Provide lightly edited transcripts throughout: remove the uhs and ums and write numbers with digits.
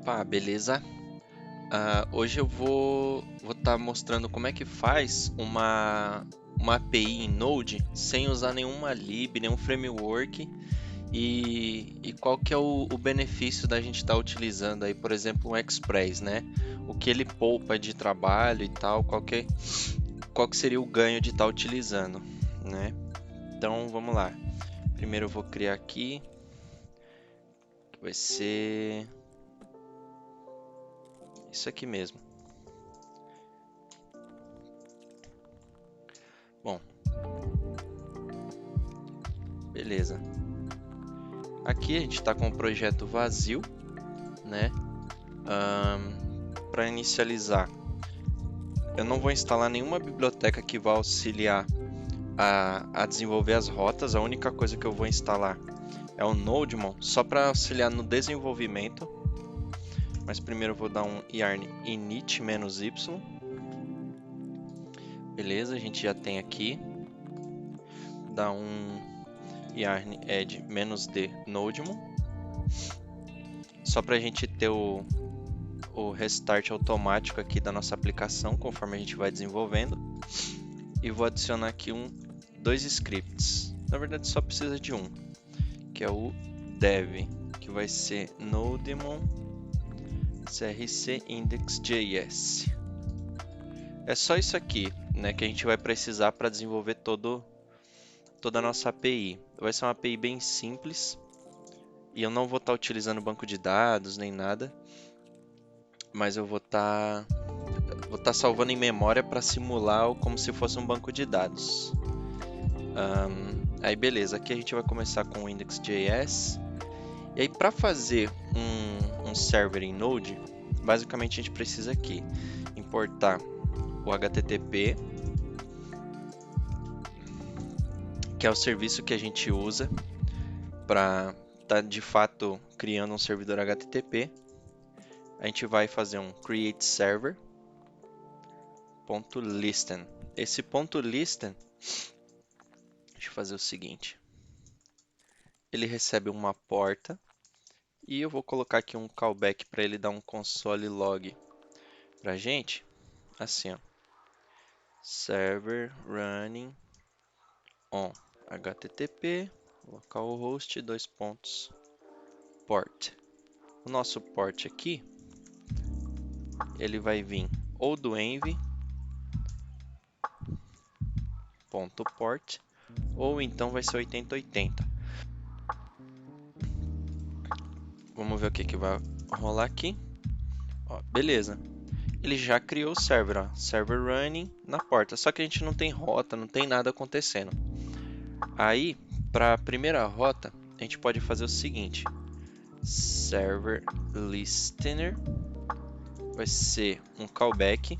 Opa, beleza? Hoje eu vou estar mostrando como é que faz uma API em Node sem usar nenhuma lib, nenhum framework e qual que é o benefício da gente estar utilizando aí, por exemplo, um Express, né? O que ele poupa de trabalho e tal, qual que seria o ganho de estar utilizando, né? Então vamos lá. Primeiro eu vou criar aqui, que vai ser isso aqui mesmo. Bom, beleza. Aqui a gente está com um projeto vazio, né? Para inicializar, eu não vou instalar nenhuma biblioteca que vá auxiliar a desenvolver as rotas. A única coisa que eu vou instalar é o NodeMon, só para auxiliar no desenvolvimento. Mas primeiro eu vou dar um yarn init-y. Beleza, a gente já tem aqui. Dá um yarn add-d NodeMon, só para a gente ter o restart automático aqui da nossa aplicação conforme a gente vai desenvolvendo. E vou adicionar aqui dois scripts. Na verdade só precisa de um, que é o dev, que vai ser nodemon crc index.js. É só isso aqui, né, que a gente vai precisar para desenvolver toda a nossa API. Vai ser uma API bem simples e eu não vou estar utilizando banco de dados nem nada, mas eu vou estar salvando em memória para simular como se fosse um banco de dados. Aí beleza, aqui a gente vai começar com o index.js. E aí para fazer um server em Node, basicamente a gente precisa aqui importar o HTTP, que é o serviço que a gente usa para estar de fato criando um servidor HTTP. A gente vai fazer um create server.listen. Esse .listen, deixa eu fazer o seguinte. Ele recebe uma porta e eu vou colocar aqui um callback para ele dar um console log pra gente, assim, ó. Server running on HTTP localhost port. O nosso port aqui, ele vai vir ou do env.port ou então vai ser 8080. Vamos ver o que vai rolar aqui. Ó, beleza. Ele já criou o server, ó, server running na porta, só que a gente não tem rota, não tem nada acontecendo. Aí, para a primeira rota, a gente pode fazer o seguinte: server listener vai ser um callback.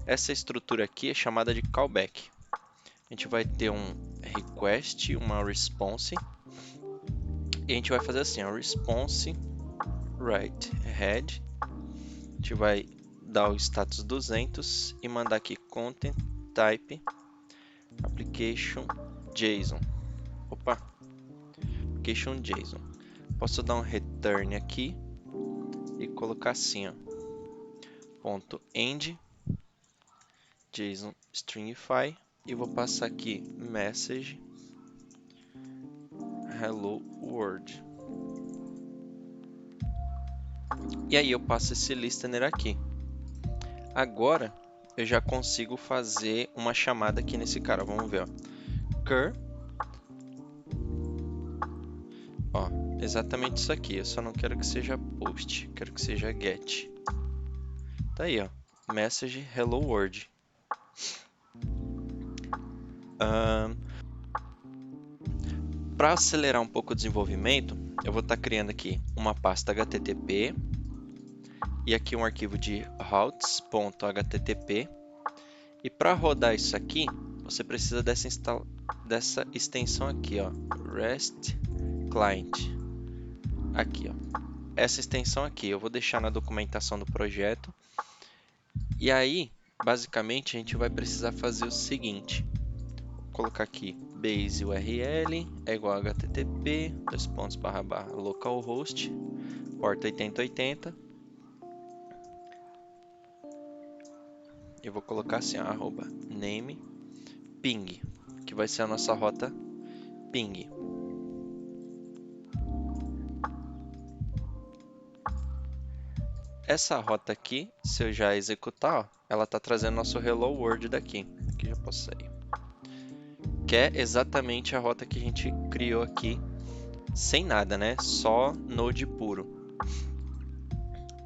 Essa estrutura aqui é chamada de callback. A gente vai ter um request, uma response, e a gente vai fazer assim, ó, response write head. A gente vai dar o status 200 e mandar aqui content type application JSON. Opa, application JSON. Posso dar um return aqui e colocar assim, ó, .end JSON stringify, e vou passar aqui message hello world. E aí eu passo esse listener aqui. Agora eu já consigo fazer uma chamada aqui nesse cara. Vamos ver, ó. Cur. Ó, exatamente isso aqui. Eu só não quero que seja post, quero que seja get. Tá aí, ó. Message hello world. Para acelerar um pouco o desenvolvimento, eu vou estar criando aqui uma pasta HTTP e aqui um arquivo de routes.http. E para rodar isso aqui, você precisa dessa extensão aqui, ó, REST Client. Aqui, ó, essa extensão aqui, eu vou deixar na documentação do projeto. E aí, basicamente, a gente vai precisar fazer o seguinte: vou colocar aqui base URL é igual a http localhost porta 8080 Eu vou colocar assim, ó, arroba name ping, que vai ser a nossa rota ping. Essa rota aqui, se eu já executar, ó, ela está trazendo nosso hello world daqui. Aqui já posso sair. Que é exatamente a rota que a gente criou aqui, sem nada, né? Só Node puro.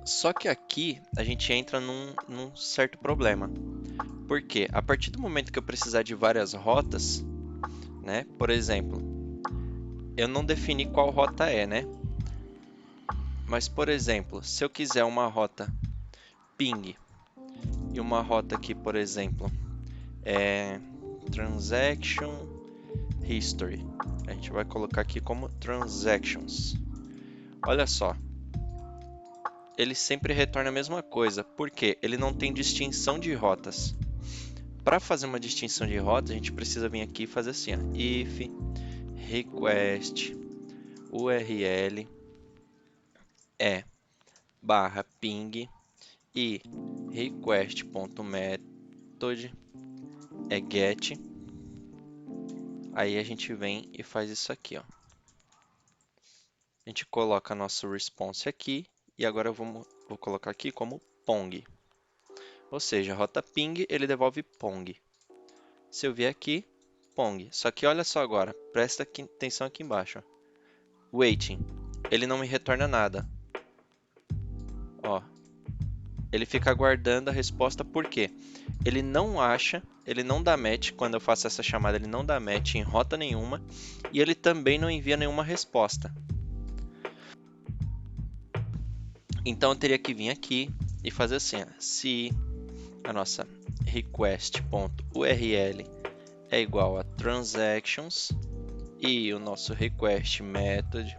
Só que aqui a gente entra num certo problema. Porque a partir do momento que eu precisar de várias rotas, né? Por exemplo, eu não defini qual rota é, né? Mas, por exemplo, se eu quiser uma rota ping e uma rota aqui, por exemplo, é transaction history. A gente vai colocar aqui como transactions. Olha só, ele sempre retorna a mesma coisa, porque ele não tem distinção de rotas. Para fazer uma distinção de rotas, a gente precisa vir aqui e fazer assim, ó, if request url é barra ping e request.method é get. Aí a gente vem e faz isso aqui, ó. A gente coloca nosso response aqui e agora eu vou colocar aqui como pong. Ou seja, a rota ping ele devolve pong. Se eu vier aqui, pong. Só que olha só agora, presta atenção aqui embaixo. Ó. Waiting, ele não me retorna nada. Ó, ele fica aguardando a resposta porque ele não acha, ele não dá match quando eu faço essa chamada, ele não dá match em rota nenhuma e ele também não envia nenhuma resposta. Então eu teria que vir aqui e fazer assim, ó, se a nossa request.url é igual a transactions e o nosso request method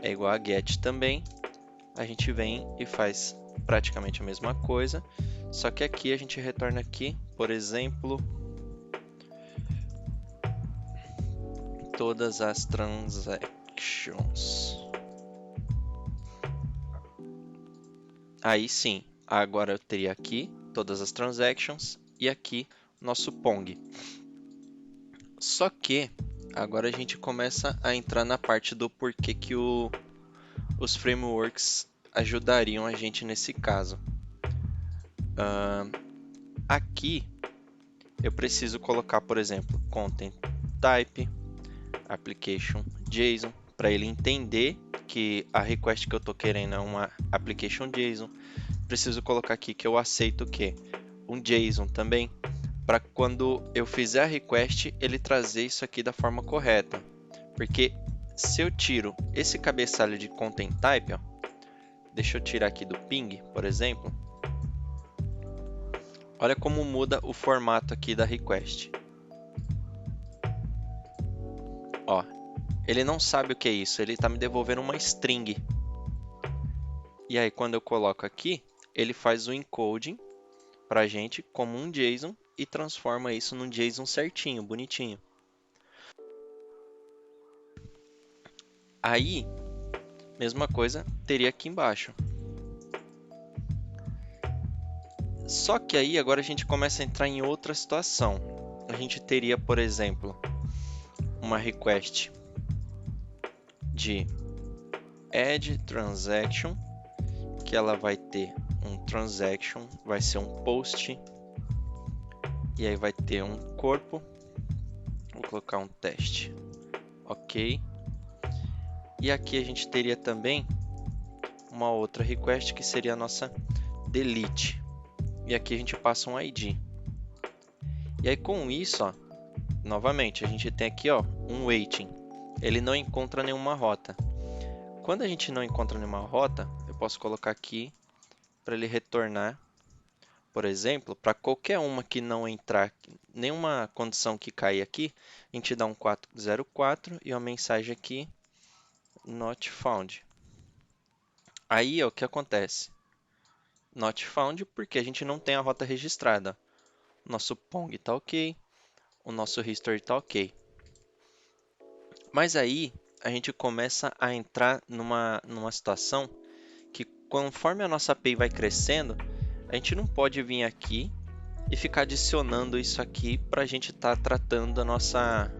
é igual a get também, a gente vem e faz praticamente a mesma coisa, só que aqui a gente retorna aqui, por exemplo, todas as transactions. Aí sim, agora eu teria aqui todas as transactions e aqui nosso Pong. Só que agora a gente começa a entrar na parte do porquê que os frameworks ajudariam a gente nesse caso. Aqui eu preciso colocar, por exemplo, content type, application JSON, para ele entender que a request que eu estou querendo é uma application JSON. Preciso colocar aqui que eu aceito o quê? Um JSON também, para quando eu fizer a request, ele trazer isso aqui da forma correta. Porque se eu tiro esse cabeçalho de content type, ó, deixa eu tirar aqui do ping, por exemplo, olha como muda o formato aqui da request. Ó, ele não sabe o que é isso, ele está me devolvendo uma string. E aí quando eu coloco aqui, ele faz o encoding para a gente como um JSON e transforma isso num JSON certinho, bonitinho. Aí, mesma coisa teria aqui embaixo. Só que aí agora a gente começa a entrar em outra situação. A gente teria, por exemplo, uma request de add transaction, que ela vai ter um transaction, vai ser um post, e aí vai ter um corpo. Vou colocar um teste, ok. E aqui a gente teria também uma outra request que seria a nossa delete. E aqui a gente passa um ID. E aí com isso, ó, novamente, a gente tem aqui ó, um waiting. Ele não encontra nenhuma rota. Quando a gente não encontra nenhuma rota, eu posso colocar aqui para ele retornar, por exemplo, para qualquer uma que não entrar, nenhuma condição que cair aqui, a gente dá um 404 e uma mensagem aqui, not found. Aí ó, o que acontece? Not found porque a gente não tem a rota registrada. Nosso Pong está ok, o nosso history está ok. Mas aí a gente começa a entrar numa situação que conforme a nossa API vai crescendo, a gente não pode vir aqui e ficar adicionando isso aqui para a gente estar tratando nossas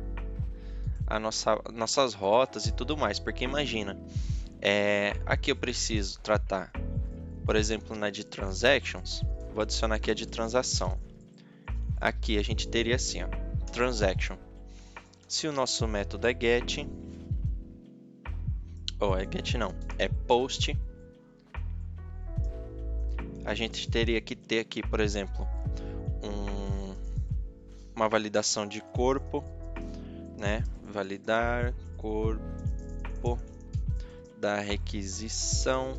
rotas e tudo mais. Porque imagina, aqui eu preciso tratar, por exemplo, na de transactions, vou adicionar aqui a de transação. Aqui a gente teria assim, ó, transaction. Se o nosso método é get, ou é get não, é post, a gente teria que ter aqui, por exemplo, uma validação de corpo, né? Validar corpo da requisição.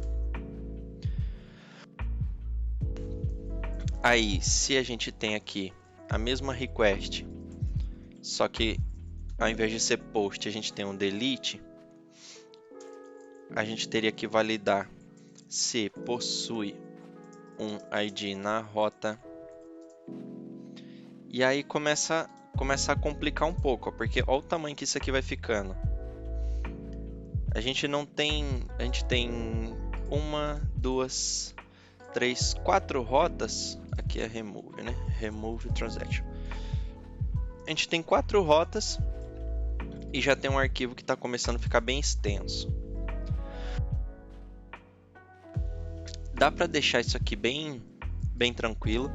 Aí, se a gente tem aqui a mesma request, só que ao invés de ser post, a gente tem um delete, a gente teria que validar se possui um ID na rota. E aí começa a complicar um pouco, porque olha o tamanho que isso aqui vai ficando. A gente tem 1, 2, 3, 4 rotas. Aqui é remove, né? Remove transaction. A gente tem 4 rotas e já tem um arquivo que está começando a ficar bem extenso. Dá para deixar isso aqui bem tranquilo.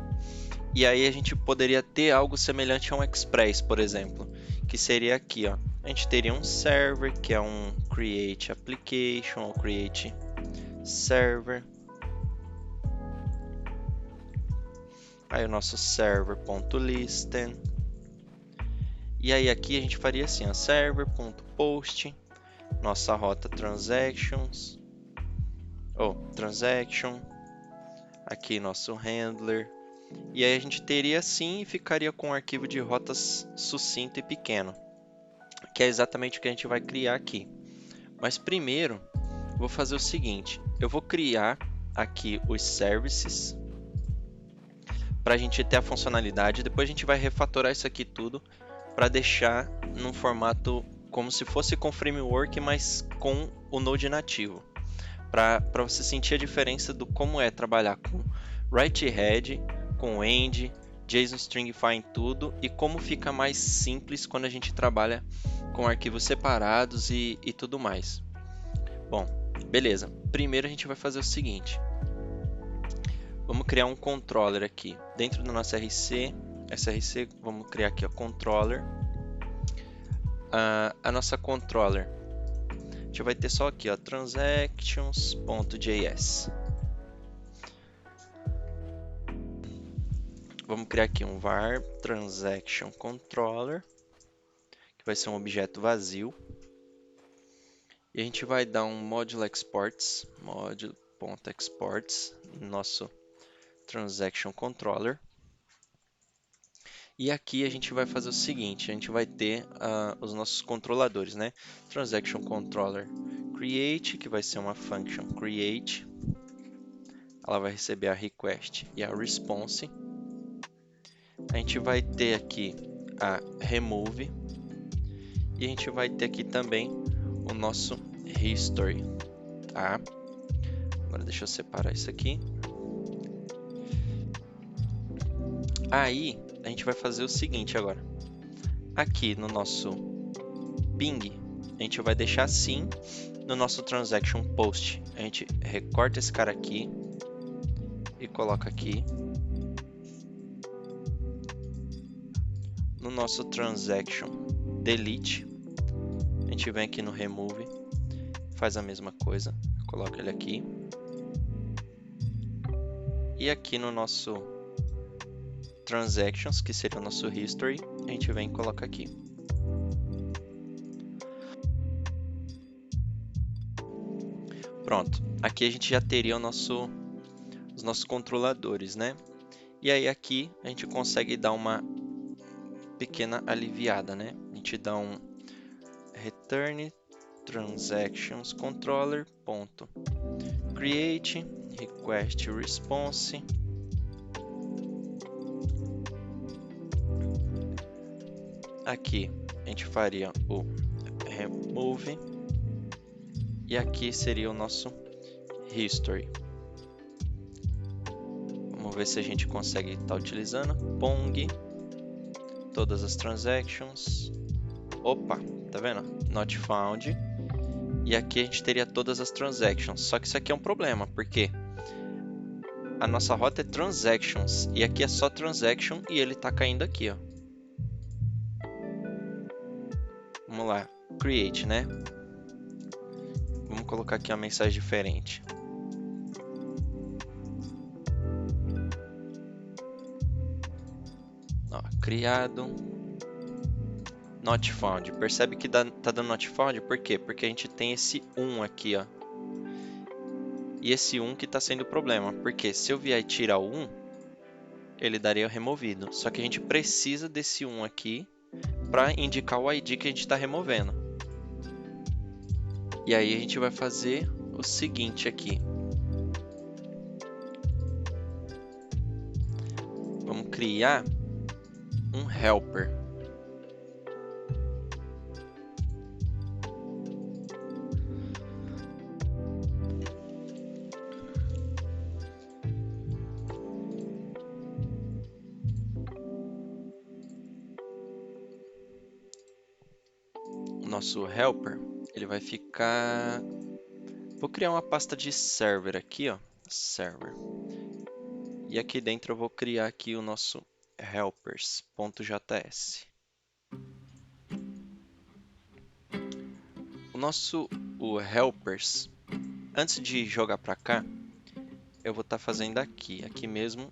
E aí a gente poderia ter algo semelhante a um Express, por exemplo, que seria aqui, ó. A gente teria um server, que é um create application ou create server. Aí o nosso server.listen. E aí aqui a gente faria assim, ó, server.post, nossa rota transactions, ou transaction, aqui nosso handler. E aí a gente teria assim e ficaria com um arquivo de rotas sucinto e pequeno, que é exatamente o que a gente vai criar aqui. Mas primeiro, vou fazer o seguinte, eu vou criar aqui os services, para a gente ter a funcionalidade, depois a gente vai refatorar isso aqui tudo, para deixar num formato como se fosse com framework, mas com o Node nativo, para você sentir a diferença do como é trabalhar com write-ahead, com end, JSON Stringify em tudo, e como fica mais simples quando a gente trabalha com arquivos separados e tudo mais. Bom, beleza. Primeiro a gente vai fazer o seguinte. Vamos criar um controller aqui. Dentro do nosso src, vamos criar aqui o controller. A nossa controller, a gente vai ter só aqui, ó, transactions.js. Vamos criar aqui um var transaction controller, que vai ser um objeto vazio. E a gente vai dar um module exports, module.exports, no nosso transaction controller. E aqui a gente vai fazer o seguinte, a gente vai ter os nossos controladores, né? Transaction controller create, que vai ser uma function create. Ela vai receber a request e a response. A gente vai ter aqui a remove. E a gente vai ter aqui também o nosso history, tá? Agora deixa eu separar isso aqui. Aí a gente vai fazer o seguinte agora. Aqui no nosso ping, a gente vai deixar assim. No nosso transaction post, a gente recorta esse cara aqui e coloca aqui. No nosso transaction delete, a gente vem aqui no remove, faz a mesma coisa, coloca ele aqui. E aqui no nosso transactions, que seria o nosso history, a gente vem e coloca aqui. Pronto, aqui a gente já teria os nossos controladores, né? E aí aqui a gente consegue dar uma pequena aliviada, né? A gente dá um return transactions controller ponto create request response. Aqui a gente faria o remove e aqui seria o nosso history. Vamos ver se a gente consegue estar utilizando. Pong. Todas as transactions. Opa, tá vendo? Not found. E aqui a gente teria todas as transactions. Só que isso aqui é um problema, porque a nossa rota é transactions. E aqui é só transaction e ele tá caindo aqui, ó. Vamos lá. Create, né? Vamos colocar aqui uma mensagem diferente. Ó, criado. Not found. Percebe que tá dando not found? Por quê? Porque a gente tem esse 1 aqui, ó. E esse 1 que está sendo o problema. Porque se eu vier e tirar o 1, ele daria removido. Só que a gente precisa desse 1 aqui para indicar o ID que a gente está removendo. E aí a gente vai fazer o seguinte aqui. Vamos criar um helper. Nosso helper, ele vai ficar... Vou criar uma pasta de server aqui, ó, server. E aqui dentro eu vou criar aqui o nosso helpers.js. O helpers, antes de jogar para cá, eu vou estar fazendo aqui mesmo,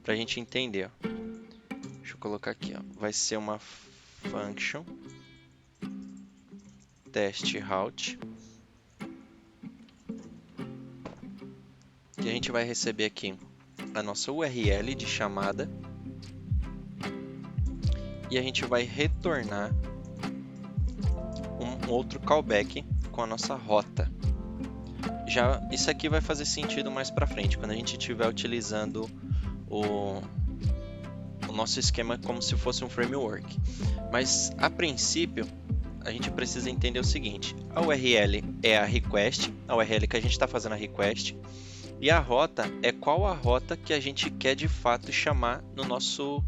para a gente entender, ó. Deixa eu colocar aqui, ó. Vai ser uma function test route que a gente vai receber aqui a nossa URL de chamada e a gente vai retornar um outro callback com a nossa rota. Já isso aqui vai fazer sentido mais para frente, quando a gente estiver utilizando o nosso esquema como se fosse um framework. Mas a princípio a gente precisa entender o seguinte: a URL é a request, a URL que a gente está fazendo a request, e a rota é qual a rota que a gente quer de fato chamar no nosso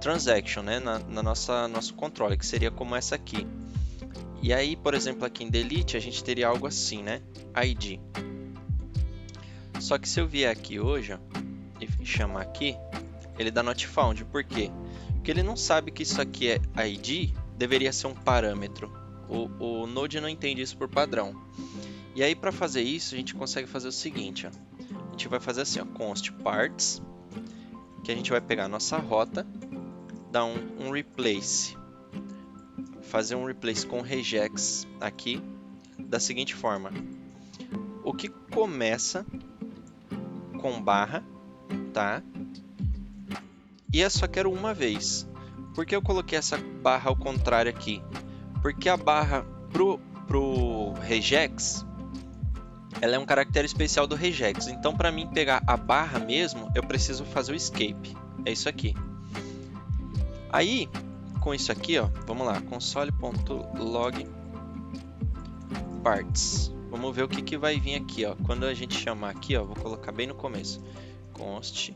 transaction, né? na nosso controle, que seria como essa aqui. E aí, por exemplo, aqui em delete a gente teria algo assim, né? ID. Só que se eu vier aqui hoje, ó, e chamar aqui, ele dá not found. Por quê? Porque ele não sabe que isso aqui é ID, deveria ser um parâmetro. O Node não entende isso por padrão. E aí, para fazer isso, a gente consegue fazer o seguinte, ó. A gente vai fazer assim, ó, const parts, que a gente vai pegar a nossa rota, dar um replace, fazer um replace com regex aqui, da seguinte forma: o que começa com barra, tá? E eu só quero uma vez. Por que eu coloquei essa barra ao contrário aqui? Porque a barra pro regex, ela é um caractere especial do regex. Então, para mim pegar a barra mesmo, eu preciso fazer o escape. É isso aqui. Aí, com isso aqui, ó, vamos lá, console.log parts. Vamos ver o que vai vir aqui, ó. Quando a gente chamar aqui, ó, vou colocar bem no começo. Const,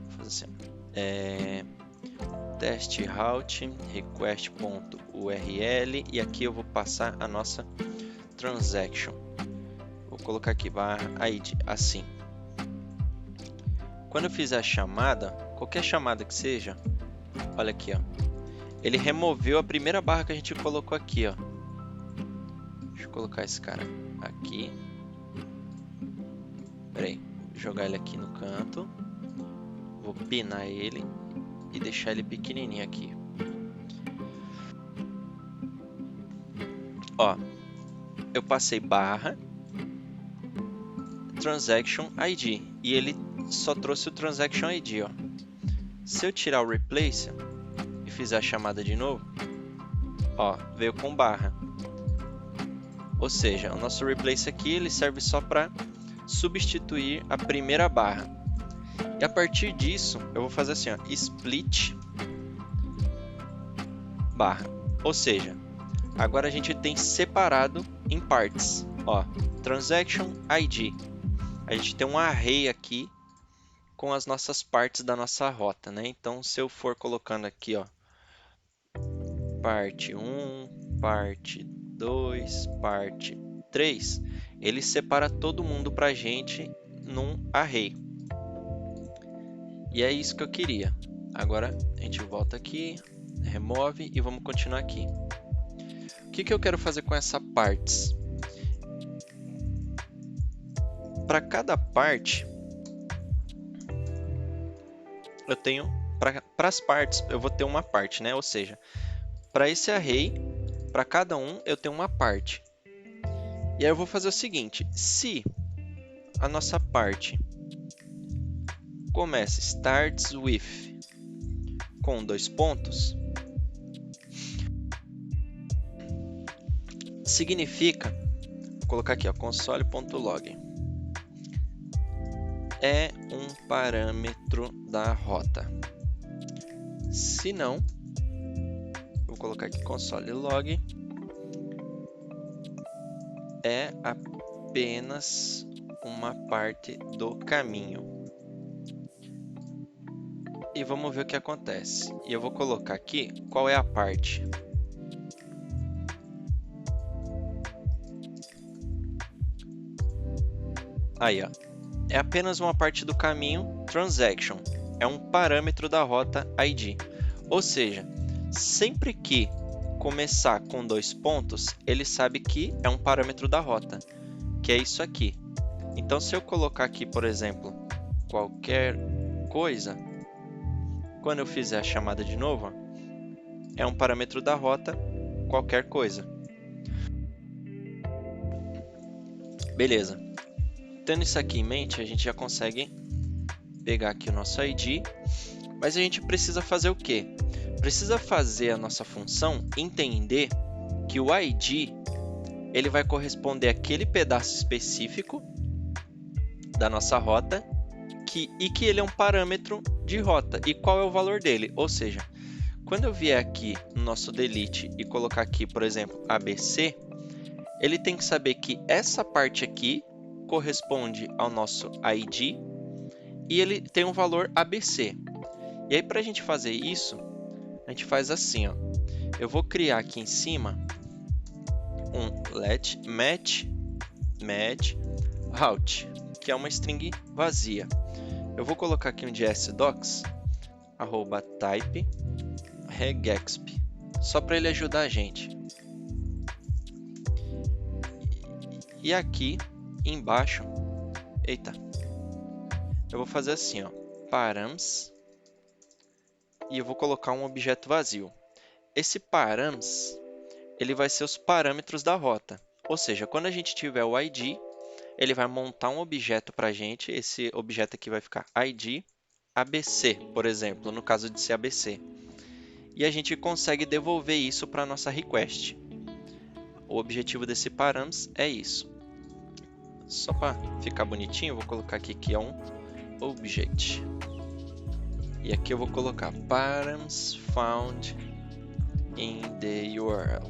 vou fazer assim, test route request.url, e aqui eu vou passar a nossa transaction. Vou colocar aqui barra id, assim. Quando eu fizer a chamada, qualquer chamada que seja, olha aqui, ó, ele removeu a primeira barra que a gente colocou aqui, ó. Deixa eu colocar esse cara aqui. Peraí, vou jogar ele aqui no canto. Vou pinar ele e deixar ele pequenininho aqui. Ó, eu passei barra transaction ID e ele só trouxe o transaction ID, ó. Se eu tirar o replace e fizer a chamada de novo, ó, veio com barra. Ou seja, o nosso replace aqui ele serve só para substituir a primeira barra. E a partir disso, eu vou fazer assim, ó, split barra. Ou seja, agora a gente tem separado em partes, ó, transaction ID. a gente tem um array aqui com as nossas partes da nossa rota, né? Então, se eu for colocando aqui, ó, parte 1, parte 2, parte 3, ele separa todo mundo para a gente num array. E é isso que eu queria. Agora, a gente volta aqui, remove e vamos continuar aqui. O que eu quero fazer com essa partes? Para cada parte, eu tenho, para as partes, eu vou ter uma parte, né? Ou seja, para esse array, para cada um, eu tenho uma parte. E aí eu vou fazer o seguinte, se a nossa parte começa starts with com 2 pontos, significa, vou colocar aqui, ó, console.log, é um parâmetro da rota. Se não, vou colocar aqui console.log, é apenas uma parte do caminho. E vamos ver o que acontece. E eu vou colocar aqui qual é a parte. Aí, ó. É apenas uma parte do caminho transaction. É um parâmetro da rota ID. Ou seja, sempre que começar com 2 pontos, ele sabe que é um parâmetro da rota, que é isso aqui. Então, se eu colocar aqui, por exemplo, qualquer coisa, quando eu fizer a chamada de novo, é um parâmetro da rota, qualquer coisa. Beleza. Tendo isso aqui em mente, a gente já consegue pegar aqui o nosso ID, mas a gente precisa fazer o quê? Precisa fazer a nossa função entender que o ID ele vai corresponder àquele pedaço específico da nossa rota e que ele é um parâmetro de rota. E qual é o valor dele? Ou seja, quando eu vier aqui no nosso delete e colocar aqui, por exemplo, ABC, ele tem que saber que essa parte aqui corresponde ao nosso ID e ele tem um valor ABC. E aí, para a gente fazer isso, a gente faz assim, ó. Eu vou criar aqui em cima um let match route, que é uma string vazia. Eu vou colocar aqui um dsdocs @type regexp, só para ele ajudar a gente. E aqui embaixo, eita, eu vou fazer assim, ó, params, e eu vou colocar um objeto vazio. Esse params, ele vai ser os parâmetros da rota. Ou seja, quando a gente tiver o ID, ele vai montar um objeto para a gente. Esse objeto aqui vai ficar ID ABC, por exemplo, no caso de ser ABC. E a gente consegue devolver isso para a nossa request. O objetivo desse params é isso. Só para ficar bonitinho, eu vou colocar aqui que é um object. E aqui eu vou colocar params found in the URL.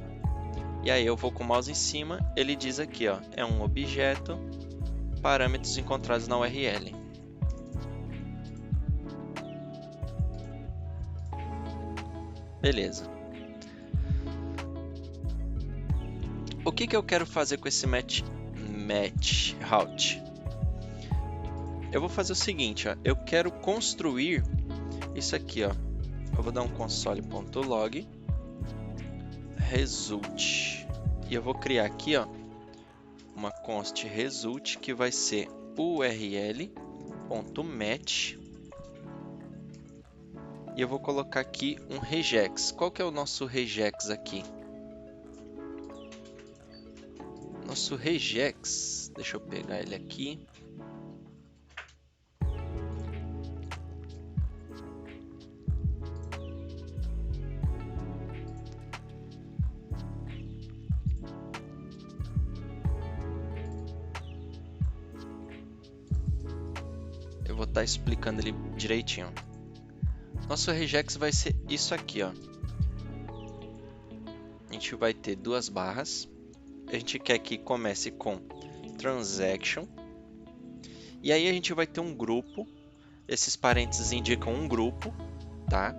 E aí eu vou com o mouse em cima, ele diz aqui, ó, é um objeto, parâmetros encontrados na URL. Beleza. O que eu quero fazer com esse match route? Eu vou fazer o seguinte, ó, eu quero construir isso aqui, ó. Eu vou dar um console.log result. E eu vou criar aqui, ó, uma const result que vai ser url.match. E eu vou colocar aqui um regex. Qual que é o nosso regex aqui? Nosso regex, deixa eu pegar ele aqui. Eu vou estar explicando ele direitinho. Nosso regex vai ser isso aqui, ó. A gente vai ter 2 barras. A gente quer que comece com transaction. E aí a gente vai ter um grupo, esses parênteses indicam um grupo, tá?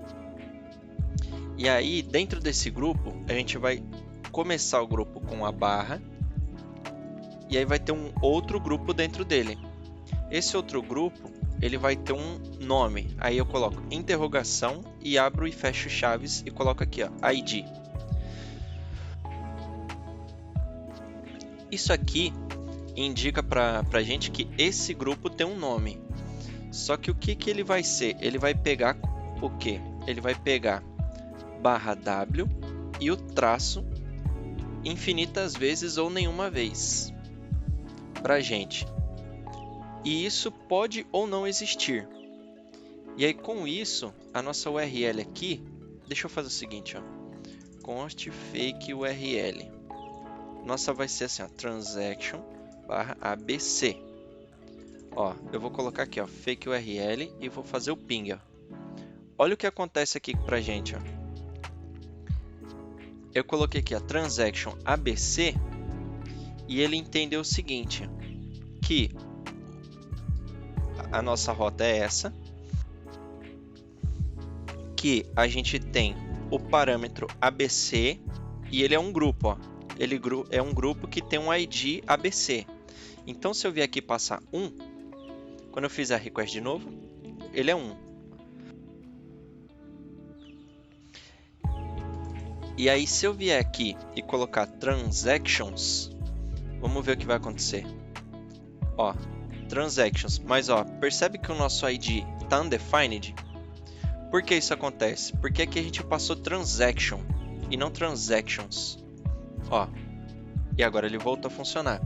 E aí, dentro desse grupo, a gente vai começar o grupo com a barra, e aí vai ter um outro grupo dentro dele. Esse outro grupo, ele vai ter um nome. Aí eu coloco interrogação e abro e fecho chaves e coloco aqui, ó, ID. Isso aqui indica para a gente que esse grupo tem um nome. Só que o que ele vai ser? Ele vai pegar o quê? Ele vai pegar barra W e o traço infinitas vezes ou nenhuma vez para gente. E isso pode ou não existir. E aí com isso, a nossa URL aqui, deixa eu fazer o seguinte, ó, const fake URL. Nossa vai ser assim, ó, transaction barra ABC. Ó, eu vou colocar aqui, ó, fake URL e vou fazer o ping, ó. Olha o que acontece aqui pra gente, ó. Eu coloquei aqui a transaction ABC e ele entendeu o seguinte, que a nossa rota é essa, que a gente tem o parâmetro ABC e ele é um grupo, ó. Ele é um grupo que tem um ID ABC. Então, se eu vier aqui passar 1, quando eu fizer a request de novo, ele é 1. E aí, se eu vier aqui e colocar transactions, vamos ver o que vai acontecer. Ó, transactions, mas ó, percebe que o nosso ID está undefined? Por que isso acontece? Porque aqui a gente passou transaction e não transactions. Ó, e agora ele voltou a funcionar.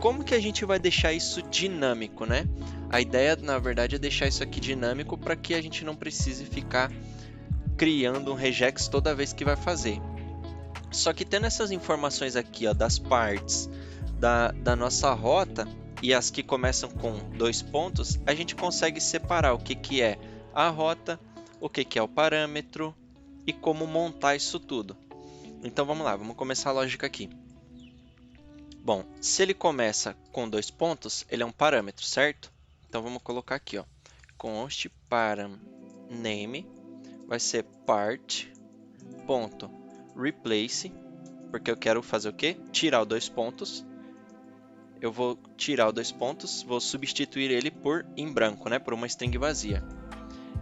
Como que a gente vai deixar isso dinâmico, né? A ideia, na verdade, é deixar isso aqui dinâmico para que a gente não precise ficar criando um regex toda vez que vai fazer. Só que tendo essas informações aqui, ó, das partes da nossa rota e as que começam com 2 pontos, a gente consegue separar o que é a rota, o que é o parâmetro e como montar isso tudo. Então vamos lá, vamos começar a lógica aqui. Bom, se ele começa com 2 pontos, ele é um parâmetro, certo? Então vamos colocar aqui, ó, const param name vai ser part.replace, porque eu quero fazer o quê? Tirar os 2 pontos. Eu vou tirar os 2 pontos, vou substituir ele por em branco, né, por uma string vazia.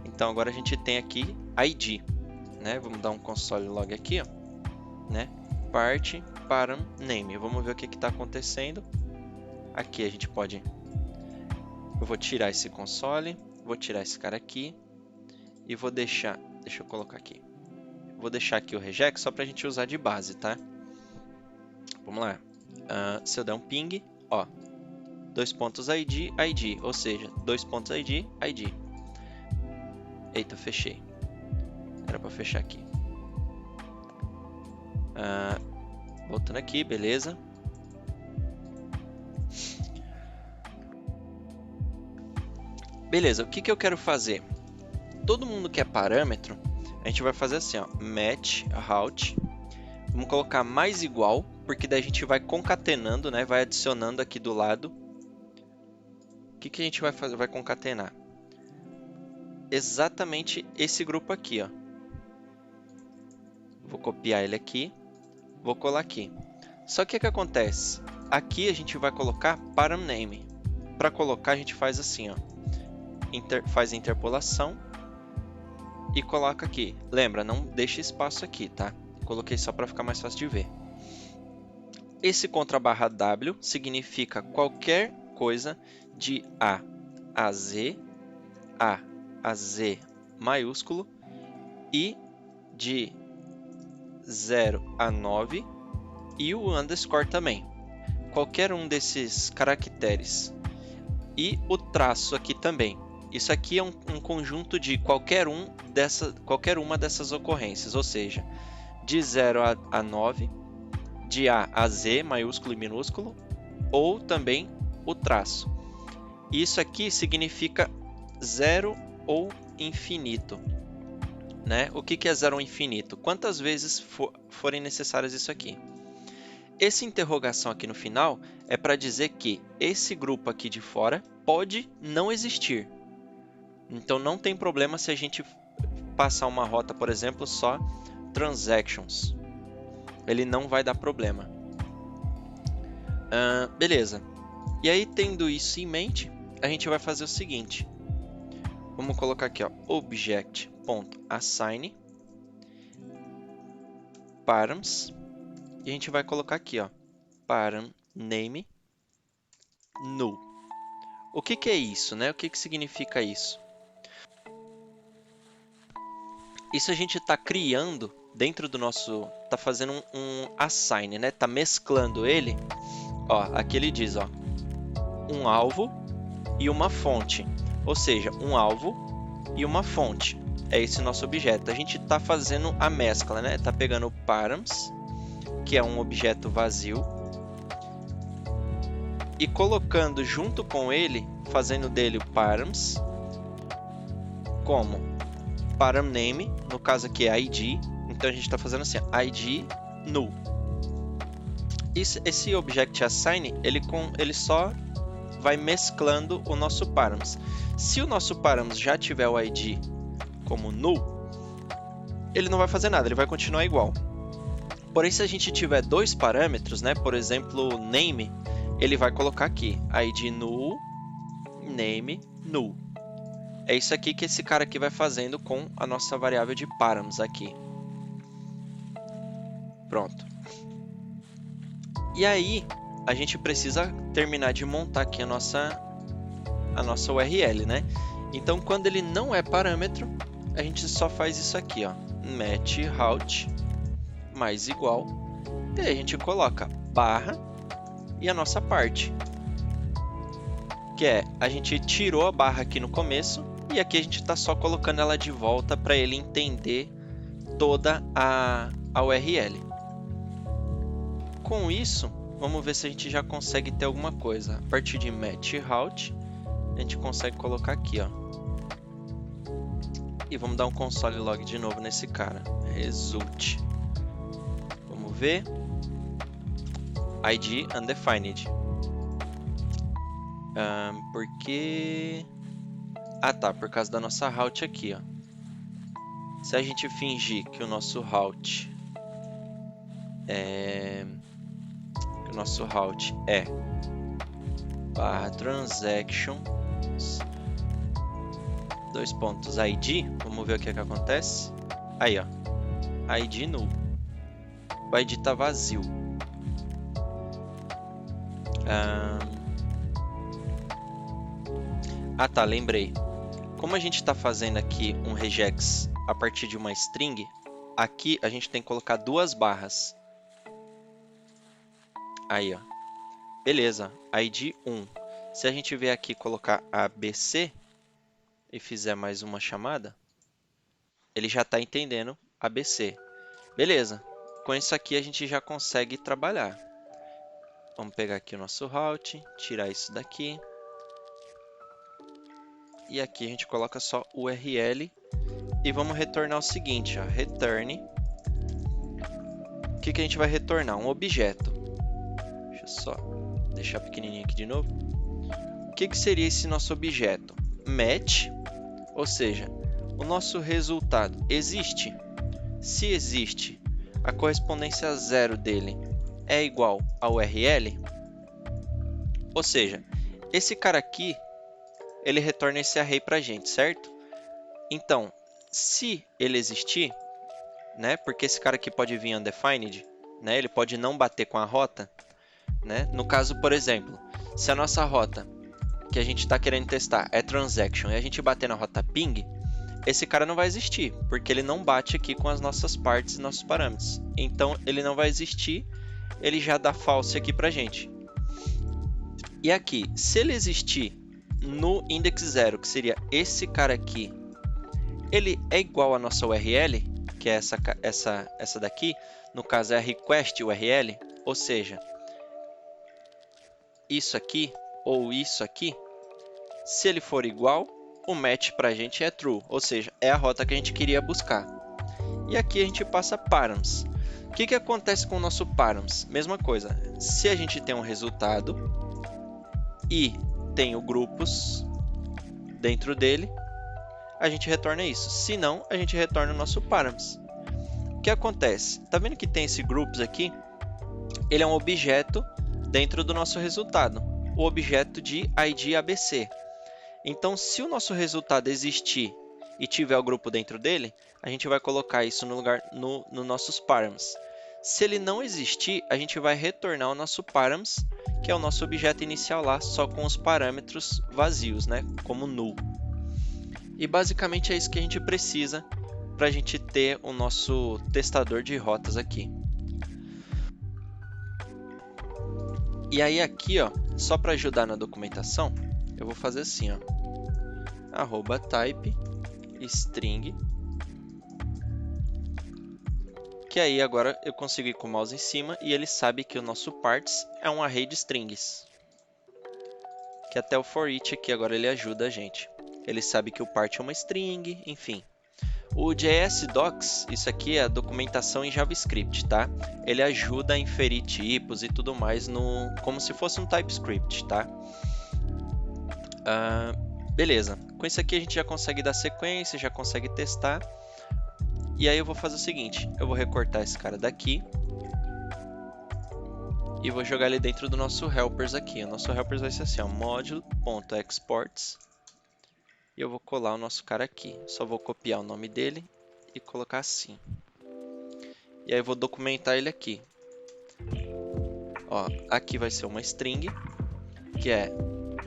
Então agora a gente tem aqui ID, né? Vamos dar um console log aqui, ó, né? Part param name. Vamos ver o que está acontecendo. Aqui a gente pode. Eu vou tirar esse console, vou tirar esse cara aqui e vou deixar. Deixa eu colocar aqui. Vou deixar aqui o regex só para a gente usar de base, tá? Vamos lá. Se eu der um ping, ó, 2 pontos ID, ID, ou seja, 2 pontos ID, ID. Eita, fechei. Era para fechar aqui. Voltando aqui, beleza. Beleza, o que eu quero fazer? Todo mundo que é parâmetro, a gente vai fazer assim, ó, match route. Vamos colocar mais igual, porque daí a gente vai concatenando, né? Vai adicionando aqui do lado. O que a gente vai fazer? Vai concatenar exatamente esse grupo aqui, ó. Vou copiar ele aqui, vou colar aqui. Só que o que acontece? Aqui a gente vai colocar param name. Para colocar a gente faz assim, ó, faz a interpolação e coloca aqui. Lembra, não deixa espaço aqui, tá? Coloquei só para ficar mais fácil de ver. Esse contra barra W significa qualquer coisa de A a Z maiúsculo e de 0 a 9 e o underscore também. Qualquer um desses caracteres. E o traço aqui também. Isso aqui é um conjunto de qualquer uma dessas ocorrências, ou seja, de 0 a 9, de A a Z, maiúsculo e minúsculo, ou também o traço. Isso aqui significa 0 ou infinito, né? O que é 0 ou infinito? Quantas vezes forem necessárias isso aqui? Essa interrogação aqui no final é para dizer que esse grupo aqui de fora pode não existir. Então não tem problema se a gente passar uma rota, por exemplo, só transactions. Ele não vai dar problema. Beleza. E aí, tendo isso em mente, a gente vai fazer o seguinte. Vamos colocar aqui, ó, object.assign params. E a gente vai colocar aqui, ó, param name null. O que é isso, né? O que significa isso? Isso a gente está criando dentro do nosso... Está fazendo um assign, né? Está mesclando ele. Ó, aqui ele diz, ó, um alvo e uma fonte. Ou seja, um alvo e uma fonte. É esse nosso objeto. A gente está fazendo a mescla, né? Está pegando o params, que é um objeto vazio, e colocando junto com ele, fazendo dele o params, como param name, no caso aqui é id, então a gente está fazendo assim, id null. Esse object assign, ele só vai mesclando o nosso params. Se o nosso params já tiver o id como null, ele não vai fazer nada, ele vai continuar igual. Porém, se a gente tiver dois parâmetros, né, por exemplo, name, ele vai colocar aqui, id null, name null. É isso aqui que esse cara aqui vai fazendo com a nossa variável de params aqui. Pronto. E aí, a gente precisa terminar de montar aqui a nossa URL, né? Então, quando ele não é parâmetro, a gente só faz isso aqui, ó, match route mais igual, e aí a gente coloca barra e a nossa parte, que é, a gente tirou a barra aqui no começo, e aqui a gente está só colocando ela de volta para ele entender toda a URL. Com isso, vamos ver se a gente já consegue ter alguma coisa. A partir de match route, a gente consegue colocar aqui, ó. E vamos dar um console log de novo nesse cara. Result. Vamos ver. ID undefined. Porque... Ah, tá. Por causa da nossa route aqui, ó. Se a gente fingir que o nosso route é... barra transactions id, vamos ver o que acontece. Aí, ó, id null. O id tá vazio. Ah, tá, lembrei. Como a gente está fazendo aqui um regex a partir de uma string, aqui a gente tem que colocar duas barras. Aí, ó. Beleza, id 1. Se a gente vier aqui colocar ABC e fizer mais uma chamada, ele já está entendendo ABC. Beleza, com isso aqui a gente já consegue trabalhar. Vamos pegar aqui o nosso route, tirar isso daqui. E aqui a gente coloca só URL e vamos retornar o seguinte, ó, return. O que a gente vai retornar? Um objeto. Deixa eu só deixar pequenininho aqui de novo. O que seria esse nosso objeto? Match, ou seja, o nosso resultado existe? Se existe, a correspondência 0 dele é igual a URL? Ou seja, esse cara aqui, ele retorna esse array para a gente, certo? Então, se ele existir, né, porque esse cara aqui pode vir undefined, né, ele pode não bater com a rota, né? No caso, por exemplo, se a nossa rota que a gente está querendo testar é transaction e a gente bater na rota ping, esse cara não vai existir, porque ele não bate aqui com as nossas partes e nossos parâmetros. Então, ele não vai existir, ele já dá false aqui para a gente. E aqui, se ele existir no index 0, que seria esse cara aqui, ele é igual à nossa URL, que é essa daqui, no caso é a request URL, ou seja, isso aqui ou isso aqui, se ele for igual, o match para a gente é true, ou seja, é a rota que a gente queria buscar. E aqui a gente passa params. O que acontece com o nosso params? Mesma coisa, se a gente tem um resultado e tem o grupos dentro dele, a gente retorna isso. Se não, a gente retorna o nosso params. O que acontece? Tá vendo que tem esse groups aqui? Ele é um objeto dentro do nosso resultado, o objeto de ID ABC. Então, se o nosso resultado existir e tiver o grupo dentro dele, a gente vai colocar isso no lugar no nossos params. Se ele não existir, a gente vai retornar o nosso params, que é o nosso objeto inicial lá, só com os parâmetros vazios, né? Como null. E basicamente é isso que a gente precisa para a gente ter o nosso testador de rotas aqui. E aí aqui, ó, só para ajudar na documentação, eu vou fazer assim, ó, @type string, que aí agora eu consigo ir com o mouse em cima e ele sabe que o nosso parts é um array de strings, que até o for each aqui agora ele ajuda a gente. Ele sabe que o part é uma string, enfim. O JS Docs, isso aqui é a documentação em JavaScript, tá? Ele ajuda a inferir tipos e tudo mais como se fosse um TypeScript, tá? Beleza. Com isso aqui a gente já consegue dar sequência, já consegue testar. E aí eu vou fazer o seguinte, eu vou recortar esse cara daqui e vou jogar ele dentro do nosso helpers aqui. O nosso helpers vai ser assim, ó, module.exports. E eu vou colar o nosso cara aqui. Só vou copiar o nome dele e colocar assim. E aí eu vou documentar ele aqui. Ó, aqui vai ser uma string, que é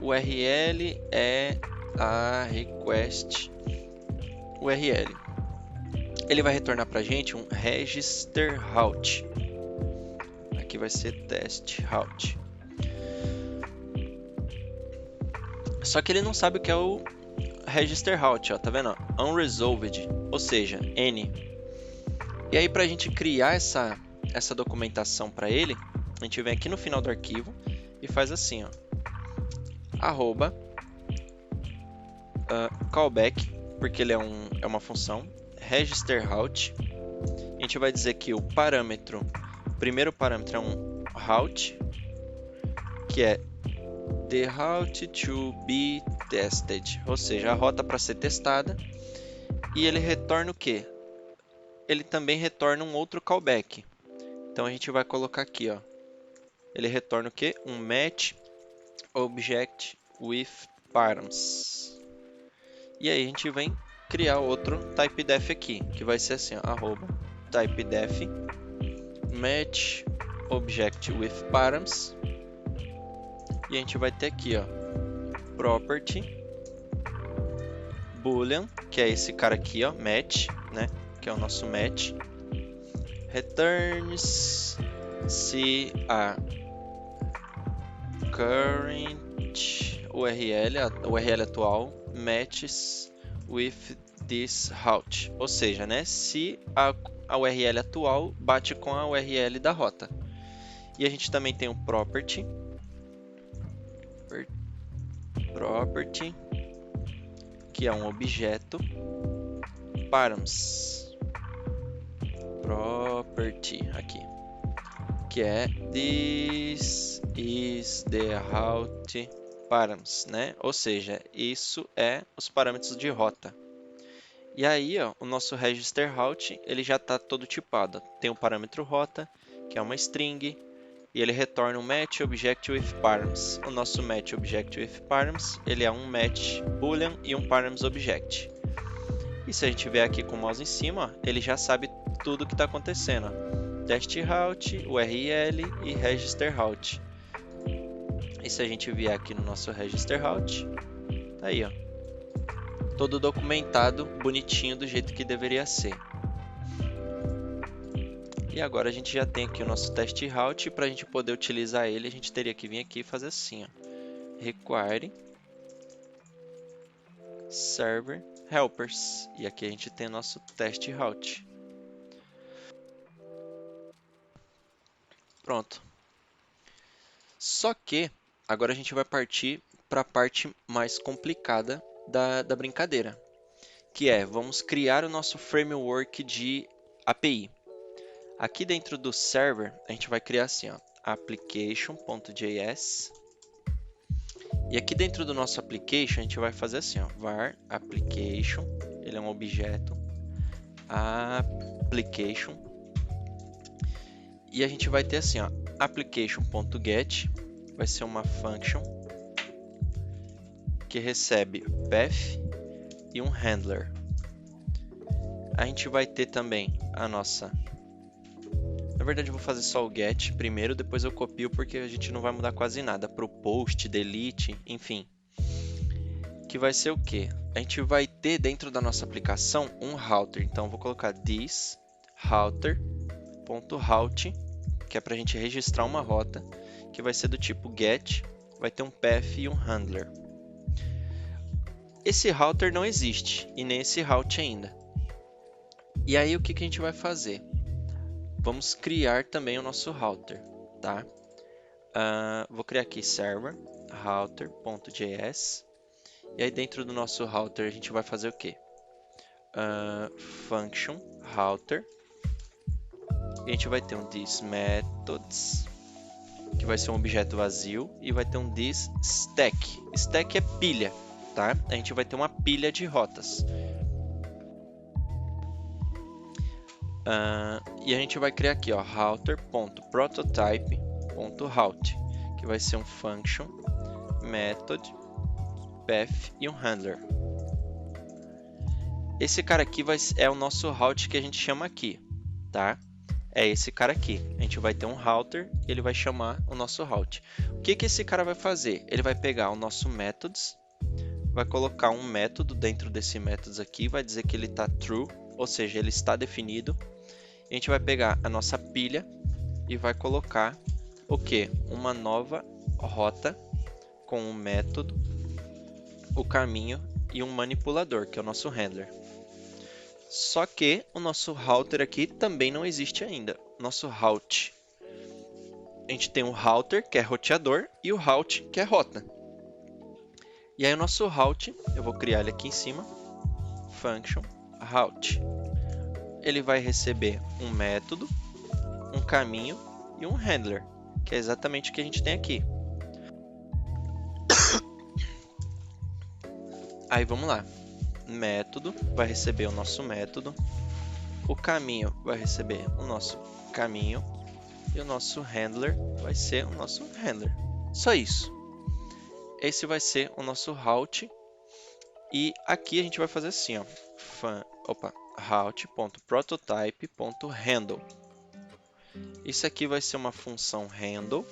URL é a request URL. Ele vai retornar para a gente um register route. Aqui vai ser test route. Só que ele não sabe o que é o register route, ó, tá vendo? Unresolved, ou seja, N. E aí para a gente criar essa documentação para ele, a gente vem aqui no final do arquivo e faz assim, ó, @callback, porque ele é uma função, register route. A gente vai dizer que o primeiro parâmetro é um route, que é the route to be tested, ou seja, a rota para ser testada. E ele retorna o quê? Ele também retorna um outro callback. Então a gente vai colocar aqui, ó. Ele retorna o quê? Um match object with params. E aí a gente vem criar outro typedef aqui, que vai ser assim, ó, @typedef match object with params. E a gente vai ter aqui, ó, property boolean, que é esse cara aqui, ó, match, né, que é o nosso match, returns se a current URL, a URL atual, matches with this route, ou seja, né, se a URL atual bate com a URL da rota. E a gente também tem o property, que é um objeto, params, property aqui, que é this is the route params, né? Ou seja, isso é os parâmetros de rota. E aí, ó, o nosso register route, ele já está todo tipado. Tem o parâmetro rota, que é uma string, e ele retorna um match object with params. O nosso match object with params, ele é um match boolean e um params object. E se a gente vier aqui com o mouse em cima, ó, ele já sabe tudo o que está acontecendo, ó. Test route, URL e register route. E se a gente vier aqui no nosso register route, tá aí, ó, todo documentado, bonitinho, do jeito que deveria ser. E agora a gente já tem aqui o nosso test route. Para a gente poder utilizar ele, a gente teria que vir aqui e fazer assim, ó, require server helpers. E aqui a gente tem o nosso test route. Pronto. Só que agora a gente vai partir para a parte mais complicada da brincadeira, que é, vamos criar o nosso framework de API. Aqui dentro do server, a gente vai criar assim, ó, application.js. E aqui dentro do nosso application, a gente vai fazer assim, ó, var application, ele é um objeto, application. E a gente vai ter assim, ó, application.get, vai ser uma function que recebe path e um handler. A gente vai ter também a nossa... Na verdade, eu vou fazer só o get primeiro, depois eu copio, porque a gente não vai mudar quase nada para o post, delete, enfim. Que vai ser o quê? A gente vai ter dentro da nossa aplicação um router. Então, eu vou colocar this router.route, que é para a gente registrar uma rota, que vai ser do tipo get, vai ter um path e um handler. Esse router não existe, e nem esse route ainda. E aí, o que a gente vai fazer? Vamos criar também o nosso router, tá? Vou criar aqui server router.js. E aí dentro do nosso router a gente vai fazer o quê? Function router. E a gente vai ter um this methods, que vai ser um objeto vazio, e vai ter um this stack. Stack é pilha, tá? A gente vai ter uma pilha de rotas. E a gente vai criar aqui, ó, router.prototype.route, que vai ser um function, method, path e um handler. Esse cara aqui é o nosso route que a gente chama aqui, tá? É esse cara aqui. A gente vai ter um router e ele vai chamar o nosso route. O que esse cara vai fazer? Ele vai pegar o nosso methods, vai colocar um método dentro desse methods aqui, vai dizer que ele está true, ou seja, ele está definido. A gente vai pegar a nossa pilha e vai colocar o quê? Uma nova rota com um método, o caminho e um manipulador, que é o nosso handler. Só que o nosso router aqui também não existe ainda. Nosso route. A gente tem o router, que é roteador, e o route, que é rota. E aí o nosso route, eu vou criar ele aqui em cima, function route. Ele vai receber um método, um caminho e um handler, que é exatamente o que a gente tem aqui. Aí vamos lá. Método vai receber o nosso método, o caminho vai receber o nosso caminho e o nosso handler vai ser o nosso handler. Só isso. Esse vai ser o nosso route. E aqui a gente vai fazer assim, ó, route.prototype.handle. Isso aqui vai ser uma função handle,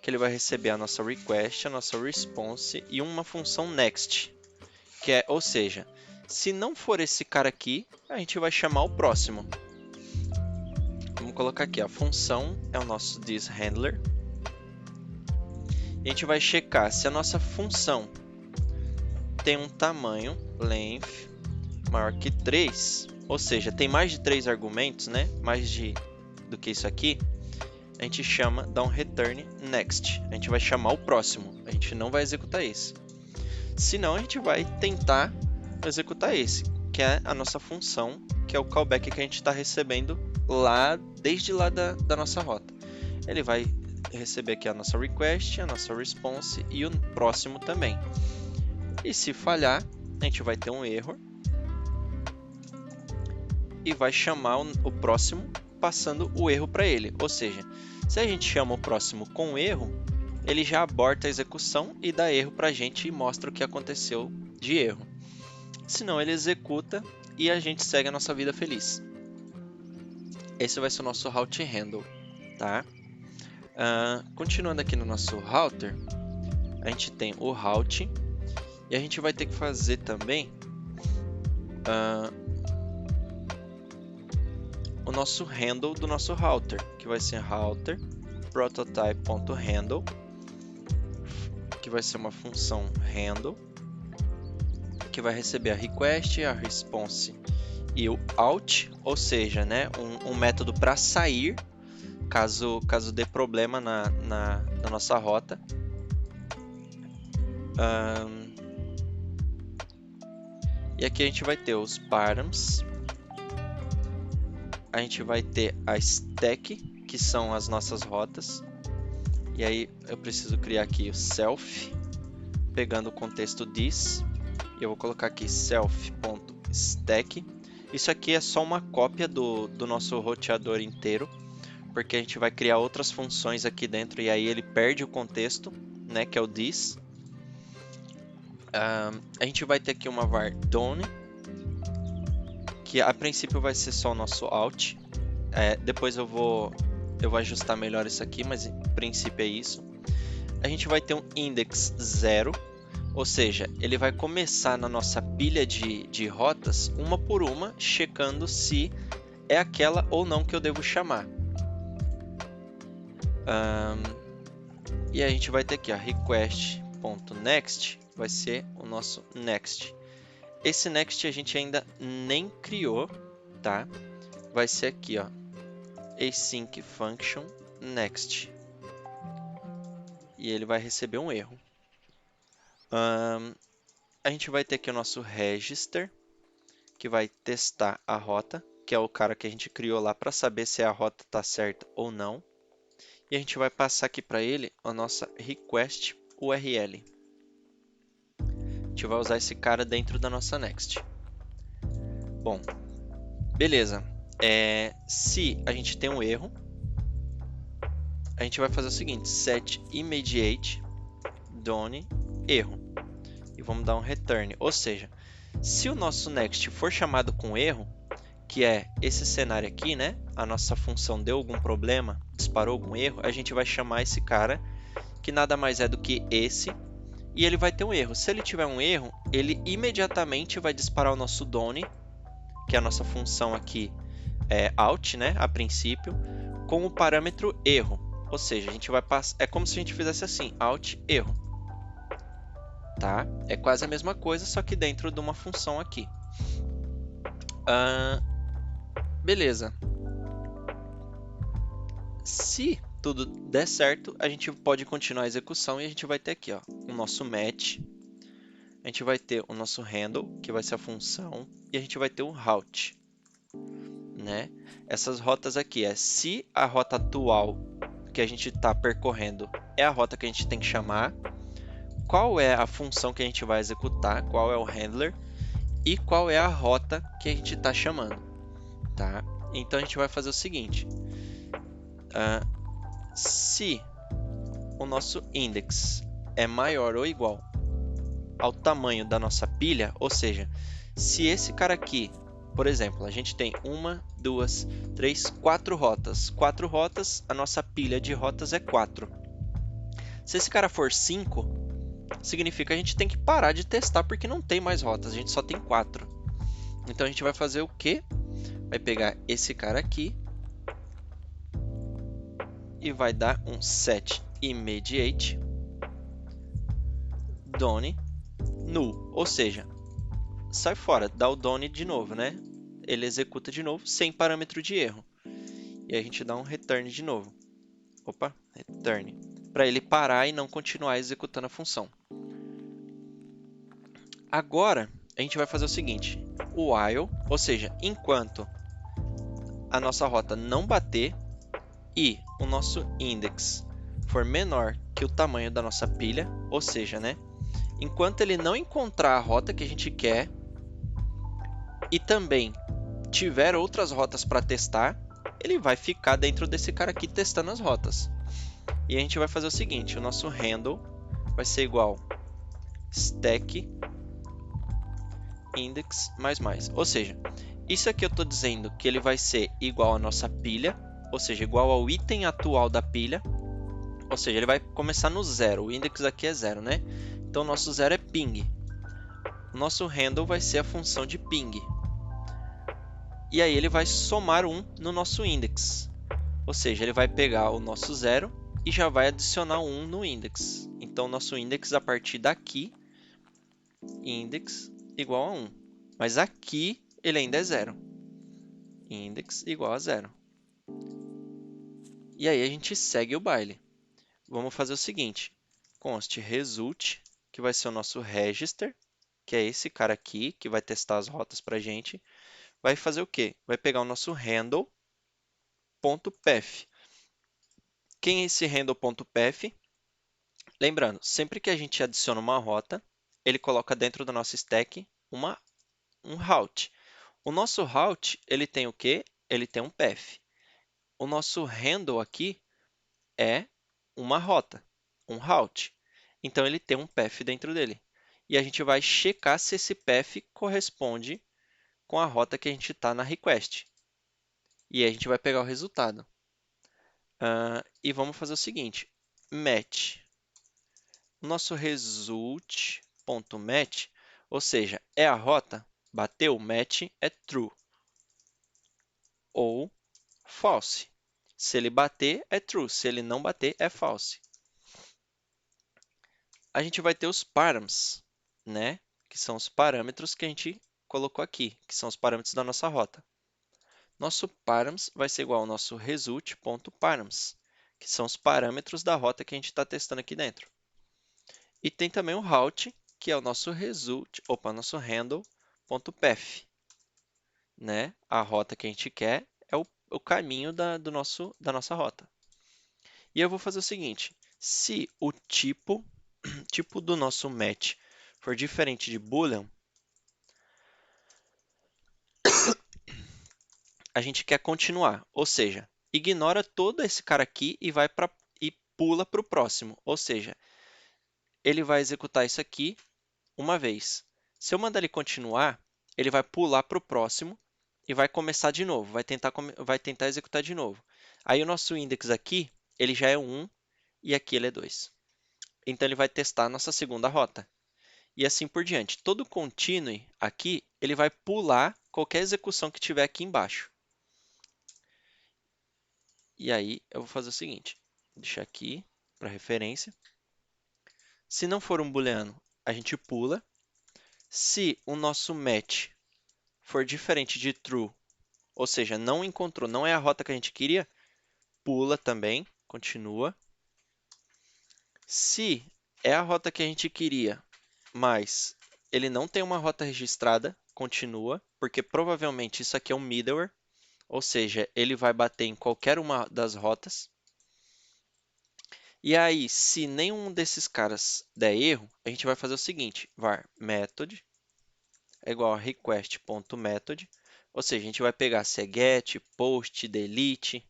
que ele vai receber a nossa request, a nossa response e uma função next, que é, ou seja, se não for esse cara aqui, a gente vai chamar o próximo. Vamos colocar aqui, a função é o nosso thisHandler. E a gente vai checar se a nossa função tem um tamanho, length, maior que 3, ou seja, tem mais de 3 argumentos, né? Do que isso aqui, a gente dá um return next. A gente vai chamar o próximo, a gente não vai executar esse. Senão a gente vai tentar executar esse, que é a nossa função, que é o callback que a gente está recebendo desde lá da nossa rota. Ele vai receber aqui a nossa request, a nossa response e o próximo também. E se falhar, a gente vai ter um erro e vai chamar o próximo passando o erro para ele. Ou seja, se a gente chama o próximo com erro, ele já aborta a execução e dá erro para a gente e mostra o que aconteceu de erro. Senão ele executa e a gente segue a nossa vida feliz. Esse vai ser o nosso route handle, tá? Continuando aqui no nosso router, a gente tem o route e a gente vai ter que fazer também o nosso handle do nosso router, que vai ser router prototype.handle, que vai ser uma função handle, que vai receber a request, a response e o out, ou seja, né, um método para sair caso dê problema na nossa rota. E aqui a gente vai ter os params a gente vai ter a stack, que são as nossas rotas. E aí eu preciso criar aqui o self, pegando o contexto this. E eu vou colocar aqui self.stack. Isso aqui é só uma cópia do nosso roteador inteiro, porque a gente vai criar outras funções aqui dentro e aí ele perde o contexto, né, que é o this. A gente vai ter aqui uma var done, que a princípio vai ser só o nosso out. Depois eu vou ajustar melhor isso aqui, mas em princípio é isso. A gente vai ter um index 0, ou seja, ele vai começar na nossa pilha de rotas, uma por uma, checando se é aquela ou não que eu devo chamar. E a gente vai ter aqui, ó, request.next, vai ser o nosso next. Esse next a gente ainda nem criou, tá? Vai ser aqui, ó, async function next. E ele vai receber um erro. A gente vai ter aqui o nosso register, que vai testar a rota, que é o cara que a gente criou lá para saber se a rota está certa ou não. E a gente vai passar aqui para ele a nossa request URL. A gente vai usar esse cara dentro da nossa next. Bom, beleza. Se a gente tem um erro, a gente vai fazer o seguinte, set immediate done erro. E vamos dar um return. Ou seja, se o nosso next for chamado com erro, que é esse cenário aqui, né? A nossa função deu algum problema, disparou algum erro, a gente vai chamar esse cara, que nada mais é do que esse, e ele vai ter um erro. Se ele tiver um erro, ele imediatamente vai disparar o nosso done, que é a nossa função aqui out, né? A princípio, com o parâmetro erro. Ou seja, a gente vai passar. É como se a gente fizesse assim, out erro. Tá? É quase a mesma coisa, só que dentro de uma função aqui. Beleza. Se tudo der certo, a gente pode continuar a execução e a gente vai ter aqui, ó, o nosso match. A gente vai ter o nosso handle, que vai ser a função, e a gente vai ter o route, né? Essas rotas aqui se a rota atual que a gente está percorrendo é a rota que a gente tem que chamar, qual é a função que a gente vai executar, qual é o handler e qual é a rota que a gente está chamando, tá? Então a gente vai fazer o seguinte, se o nosso index é maior ou igual ao tamanho da nossa pilha, ou seja, se esse cara aqui, por exemplo, a gente tem 1, 2, 3, 4 rotas. 4 rotas, a nossa pilha de rotas é 4. Se esse cara for 5, significa que a gente tem que parar de testar porque não tem mais rotas, a gente só tem 4. Então a gente vai fazer o quê? Vai pegar esse cara aqui e vai dar um set immediate done null, ou seja, sai fora, dá o done de novo, né? Ele executa de novo sem parâmetro de erro. E a gente dá um return de novo. Opa, return. Para ele parar e não continuar executando a função. Agora, a gente vai fazer o seguinte. O while, ou seja, enquanto a nossa rota não bater e o nosso index for menor que o tamanho da nossa pilha, ou seja, né? Enquanto ele não encontrar a rota que a gente quer e também tiver outras rotas para testar, ele vai ficar dentro desse cara aqui testando as rotas. E a gente vai fazer o seguinte, o nosso handle vai ser igual stack index mais. Ou seja, isso aqui eu estou dizendo que ele vai ser igual à nossa pilha, ou seja, igual ao item atual da pilha. Ou seja, ele vai começar no 0, o index aqui é 0, né? Então o nosso 0 é ping. O nosso handle vai ser a função de ping. E aí ele vai somar 1 no nosso index. Ou seja, ele vai pegar o nosso 0 e já vai adicionar 1 no index. Então o nosso index a partir daqui, index igual a 1. Mas aqui ele ainda é 0. Index igual a 0. E aí a gente segue o baile. Vamos fazer o seguinte, const result, que vai ser o nosso register, que é esse cara aqui, que vai testar as rotas para a gente. Vai fazer o quê? Vai pegar o nosso handle, handle.path. Quem é esse handle.path? Lembrando, sempre que a gente adiciona uma rota, ele coloca dentro do nosso stack um route. O nosso route, ele tem o quê? Ele tem um path. O nosso handle aqui é uma rota, um route. Então, ele tem um path dentro dele. E a gente vai checar se esse path corresponde com a rota que a gente está na request. E aí a gente vai pegar o resultado. E vamos fazer o seguinte, match. O nosso result.match, ou seja, é a rota, bateu, match é true. Ou false. Se ele bater, é true. Se ele não bater, é false. A gente vai ter os params, né? Que são os parâmetros que a gente colocou aqui, que são os parâmetros da nossa rota. Nosso params vai ser igual ao nosso result.params, que são os parâmetros da rota que a gente está testando aqui dentro. E tem também o route, que é o nosso nosso handle.path, né? A rota que a gente quer é o caminho da nossa rota. E eu vou fazer o seguinte, se o tipo do nosso match for diferente de boolean, a gente quer continuar, ou seja, ignora todo esse cara aqui e pula para o próximo, ou seja, ele vai executar isso aqui uma vez. Se eu mandar ele continuar, ele vai pular para o próximo e vai começar de novo, vai tentar executar de novo. Aí o nosso index aqui, ele já é 1 e aqui ele é 2. Então ele vai testar a nossa segunda rota. E assim por diante. Todo continue aqui, ele vai pular qualquer execução que tiver aqui embaixo. E aí eu vou fazer o seguinte, deixar aqui para referência. Se não for um booleano, a gente pula. Se o nosso match for diferente de true, ou seja, não encontrou, não é a rota que a gente queria, pula também, continua. Se é a rota que a gente queria, mas ele não tem uma rota registrada, continua, porque provavelmente isso aqui é um middleware, ou seja, ele vai bater em qualquer uma das rotas. E aí, se nenhum desses caras der erro, a gente vai fazer o seguinte, var method é igual a request.method, ou seja, a gente vai pegar se é get, post, delete,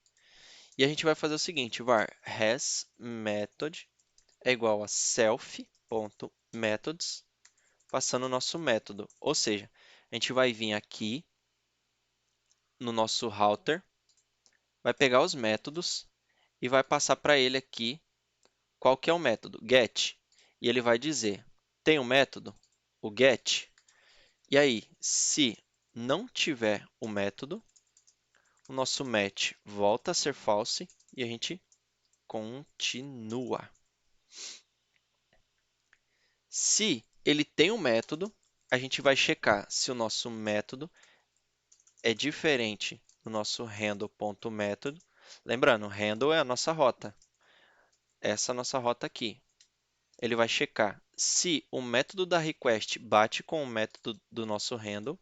e a gente vai fazer o seguinte, var hasMethod é igual a self.methods, passando o nosso método, ou seja, a gente vai vir aqui no nosso router, vai pegar os métodos e vai passar para ele aqui qual que é o método, get, e ele vai dizer, tem um método, o get, e aí, se não tiver o método, o nosso match volta a ser false e a gente continua. Se ele tem um método, a gente vai checar se o nosso método é diferente do nosso handle.method. Lembrando, handle é a nossa rota. Essa é a nossa rota aqui. Ele vai checar se o método da request bate com o método do nosso handle.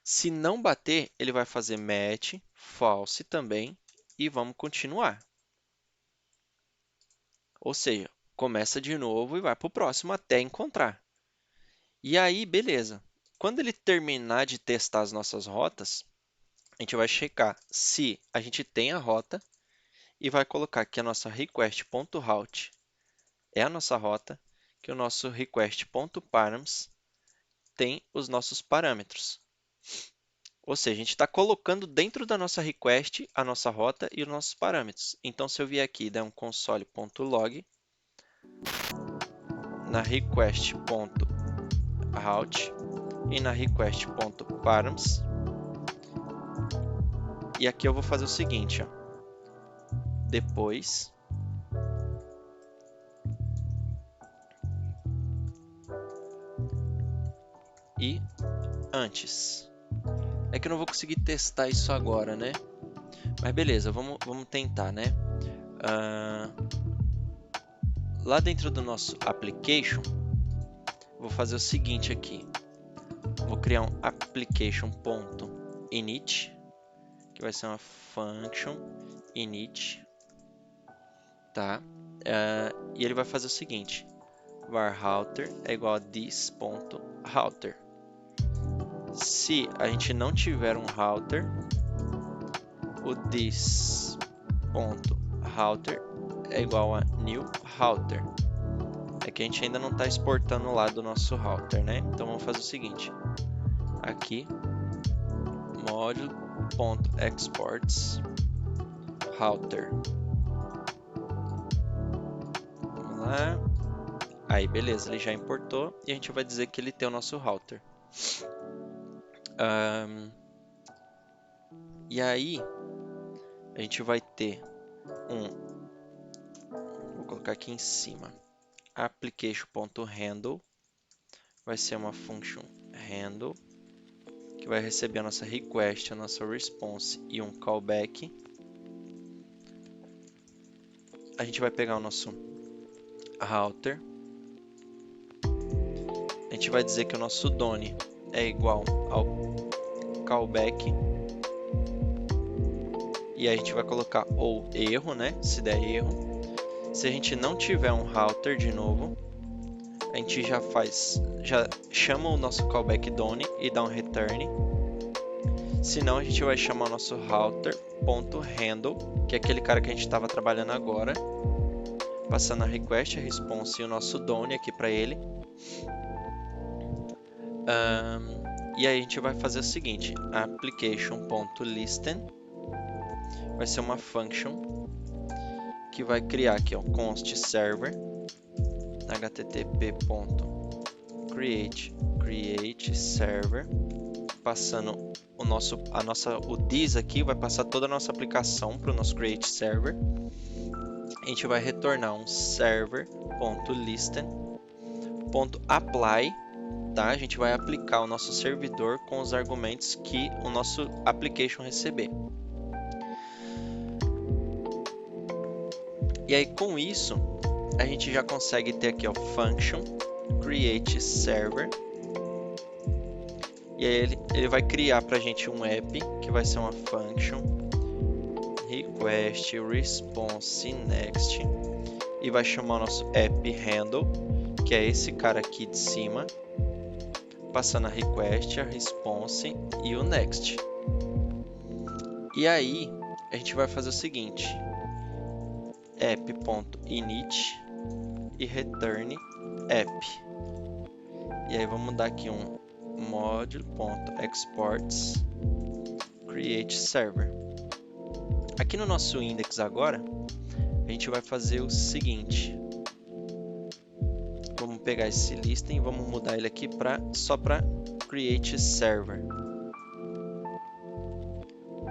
Se não bater, ele vai fazer match, false também, e vamos continuar. Ou seja, começa de novo e vai para o próximo até encontrar. E aí, beleza. Quando ele terminar de testar as nossas rotas, a gente vai checar se a gente tem a rota e vai colocar que a nossa request.route é a nossa rota, que o nosso request.params tem os nossos parâmetros. Ou seja, a gente está colocando dentro da nossa request a nossa rota e os nossos parâmetros. Então, se eu vier aqui e der um console.log, na request.route e na request.params, e aqui eu vou fazer o seguinte, ó, depois e antes. É que eu não vou conseguir testar isso agora, né? Mas beleza, vamos tentar, né? Lá dentro do nosso application, vou fazer o seguinte aqui. Vou criar um application.init que vai ser uma function init, tá? E ele vai fazer o seguinte: var router é igual a this.router. Se a gente não tiver um router, o this.router é igual a new router. É que a gente ainda não está exportando lá do nosso router, né? Então vamos fazer o seguinte: aqui module.exports router. Vamos lá. Aí, beleza, ele já importou e a gente vai dizer que ele tem o nosso router. E aí, a gente vai ter vou colocar aqui em cima, application.handle, vai ser uma function handle, que vai receber a nossa request, a nossa response e um callback. A gente vai pegar o nosso router. A gente vai dizer que o nosso done é igual ao callback. E a gente vai colocar ou erro, né? Se der erro. Se a gente não tiver um router de novo, a gente já chama o nosso callback done e dá um return. Senão a gente vai chamar o nosso router.handle, que é aquele cara que a gente estava trabalhando agora, passando a request, a response e o nosso done aqui para ele. E aí a gente vai fazer o seguinte: application.listen vai ser uma function que vai criar aqui, ó, const server http.create server, passando o this aqui vai passar toda a nossa aplicação para o nosso create server. A gente vai retornar um server.listen.apply, tá? A gente vai aplicar o nosso servidor com os argumentos que o nosso application receber. E aí com isso a gente já consegue ter aqui, ó, function create server. E aí ele vai criar para a gente um app que vai ser uma function request response next e vai chamar o nosso app handle, que é esse cara aqui de cima, passando a request, a response e o next. E aí a gente vai fazer o seguinte: app.init e return app. E aí vamos dar aqui um module.exports create server. Aqui no nosso index agora, a gente vai fazer o seguinte: vamos pegar esse listen e vamos mudar ele aqui só para create server.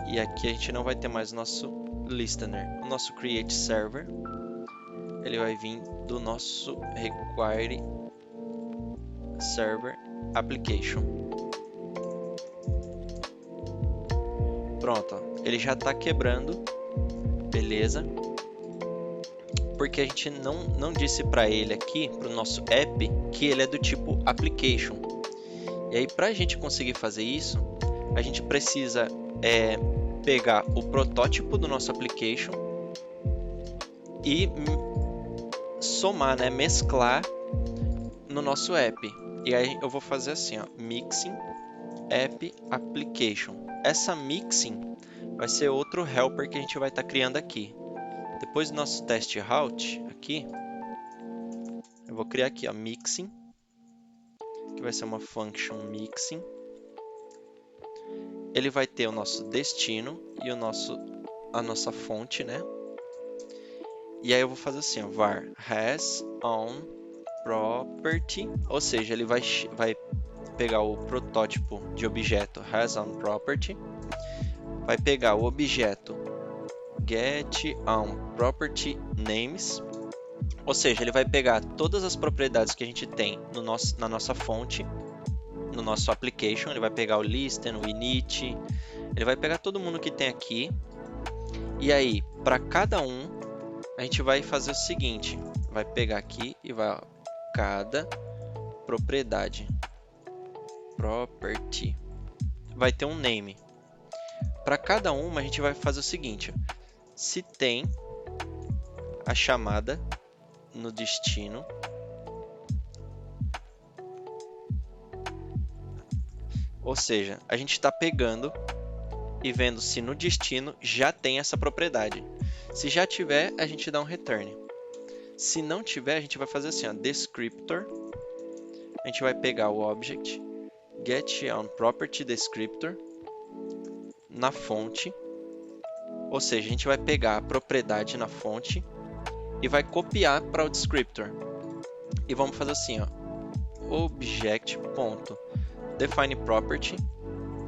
E aqui a gente não vai ter mais o nosso listener. O nosso create server, ele vai vir do nosso require server application. Pronto, ó. Ele já está quebrando, beleza? Porque a gente não disse para ele aqui, para o nosso app, que ele é do tipo application. E aí, para a gente conseguir fazer isso, a gente precisa pegar o protótipo do nosso application e somar, né, mesclar no nosso app. E aí eu vou fazer assim, ó, mixing app application. Essa mixing vai ser outro helper que a gente vai estar criando aqui. Depois do nosso test route aqui, eu vou criar aqui, ó, mixing, que vai ser uma function mixing. Ele vai ter o nosso destino e a nossa fonte, né? E aí eu vou fazer assim, ó, var has on property, ou seja, ele vai pegar o protótipo de objeto has on property, vai pegar o objeto get on property names, ou seja, ele vai pegar todas as propriedades que a gente tem na nossa fonte, no nosso application. Ele vai pegar o listen, o init, ele vai pegar todo mundo que tem aqui. E aí, para cada um, a gente vai fazer o seguinte: vai pegar aqui e vai, ó, cada propriedade, property, vai ter um name. Para cada uma, a gente vai fazer o seguinte: ó. Se tem a chamada no destino, ou seja, a gente está pegando e vendo se no destino já tem essa propriedade. Se já tiver, a gente dá um return. Se não tiver, a gente vai fazer assim, ó, descriptor. A gente vai pegar o object getOnPropertyDescriptor na fonte, ou seja, a gente vai pegar a propriedade na fonte e vai copiar para o descriptor. E vamos fazer assim, ó, object.defineProperty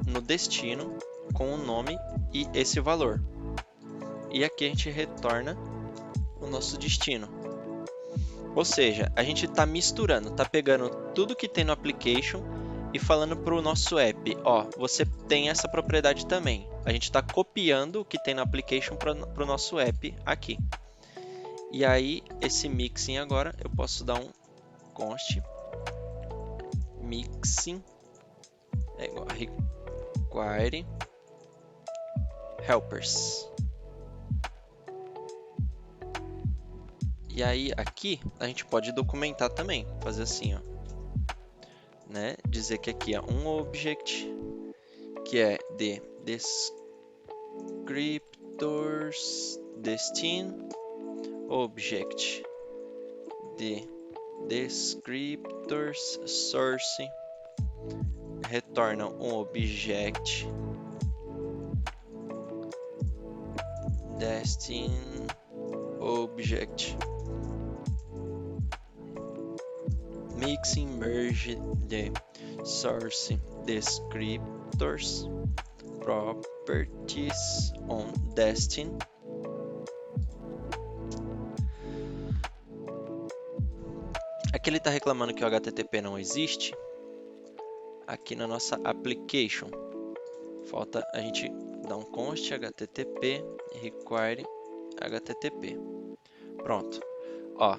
no destino com o nome e esse valor. E aqui a gente retorna o nosso destino. Ou seja, a gente está misturando, está pegando tudo que tem no application e falando para o nosso app, ó, você tem essa propriedade também. A gente está copiando o que tem no application para o nosso app aqui. E aí, esse mixing agora, eu posso dar um const mixing é igual a require helpers. E aí, aqui, a gente pode documentar também, fazer assim, ó, né? Dizer que aqui é um object, que é de descriptors destin, object de descriptors source, retorna um object destin object mixing merge de source descriptors properties on destin. Aqui ele está reclamando que o HTTP não existe aqui na nossa application. Falta a gente dar um const http require http. Pronto. Ó,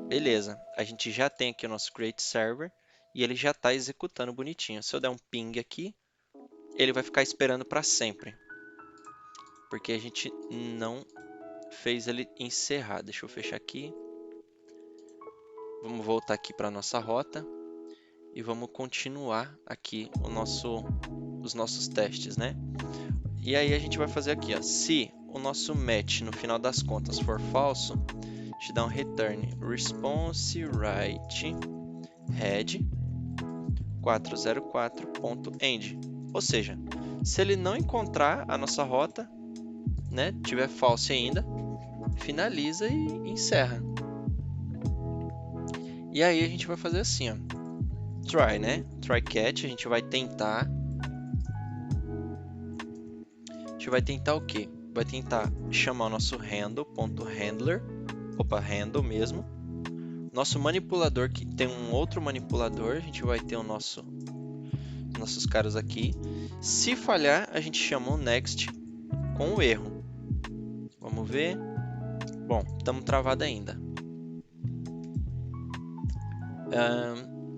beleza. A gente já tem aqui o nosso create server e ele já está executando bonitinho. Se eu der um ping aqui, ele vai ficar esperando para sempre, porque a gente não fez ele encerrar. Deixa eu fechar aqui. Vamos voltar aqui para nossa rota e vamos continuar aqui os nossos testes, né? E aí a gente vai fazer aqui, ó, se o nosso match no final das contas for falso, a gente dá um return response write head 404.end. Ou seja, se ele não encontrar a nossa rota, né, tiver false ainda, finaliza e encerra. E aí a gente vai fazer assim, ó, try, né? Try catch, a gente vai tentar. A gente vai tentar o quê? Vai tentar chamar o nosso handle.handler, handle mesmo. Nosso manipulador, que tem um outro manipulador, a gente vai ter o nossos caras aqui. Se falhar, a gente chama o next com o erro. Vamos ver. Bom, estamos travados ainda.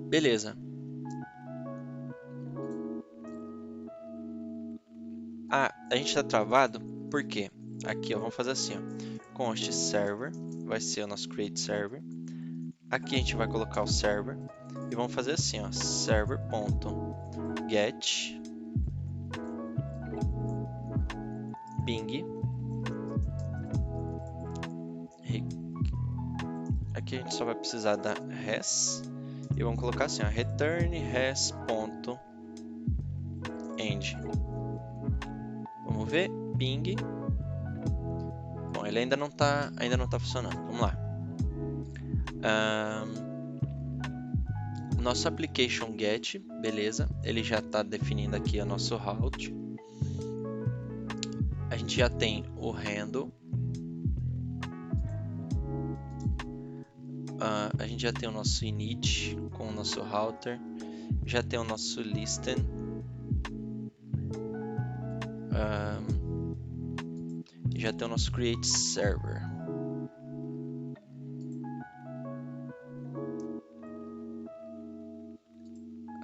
Beleza. A gente está travado por quê? Aqui, ó, vamos fazer assim, ó. Const server vai ser o nosso create server. Aqui a gente vai colocar o server e vamos fazer assim, ó, server.get ping. Aqui a gente só vai precisar da res e vamos colocar assim, ó, return res.end. Vamos ver, ping. Bom, ele ainda não tá funcionando. Vamos lá. Nosso application get, beleza? Ele já está definindo aqui o nosso route. A gente já tem o handle. A gente já tem o nosso init com o nosso router. Já tem o nosso listen. Já tem o nosso create server.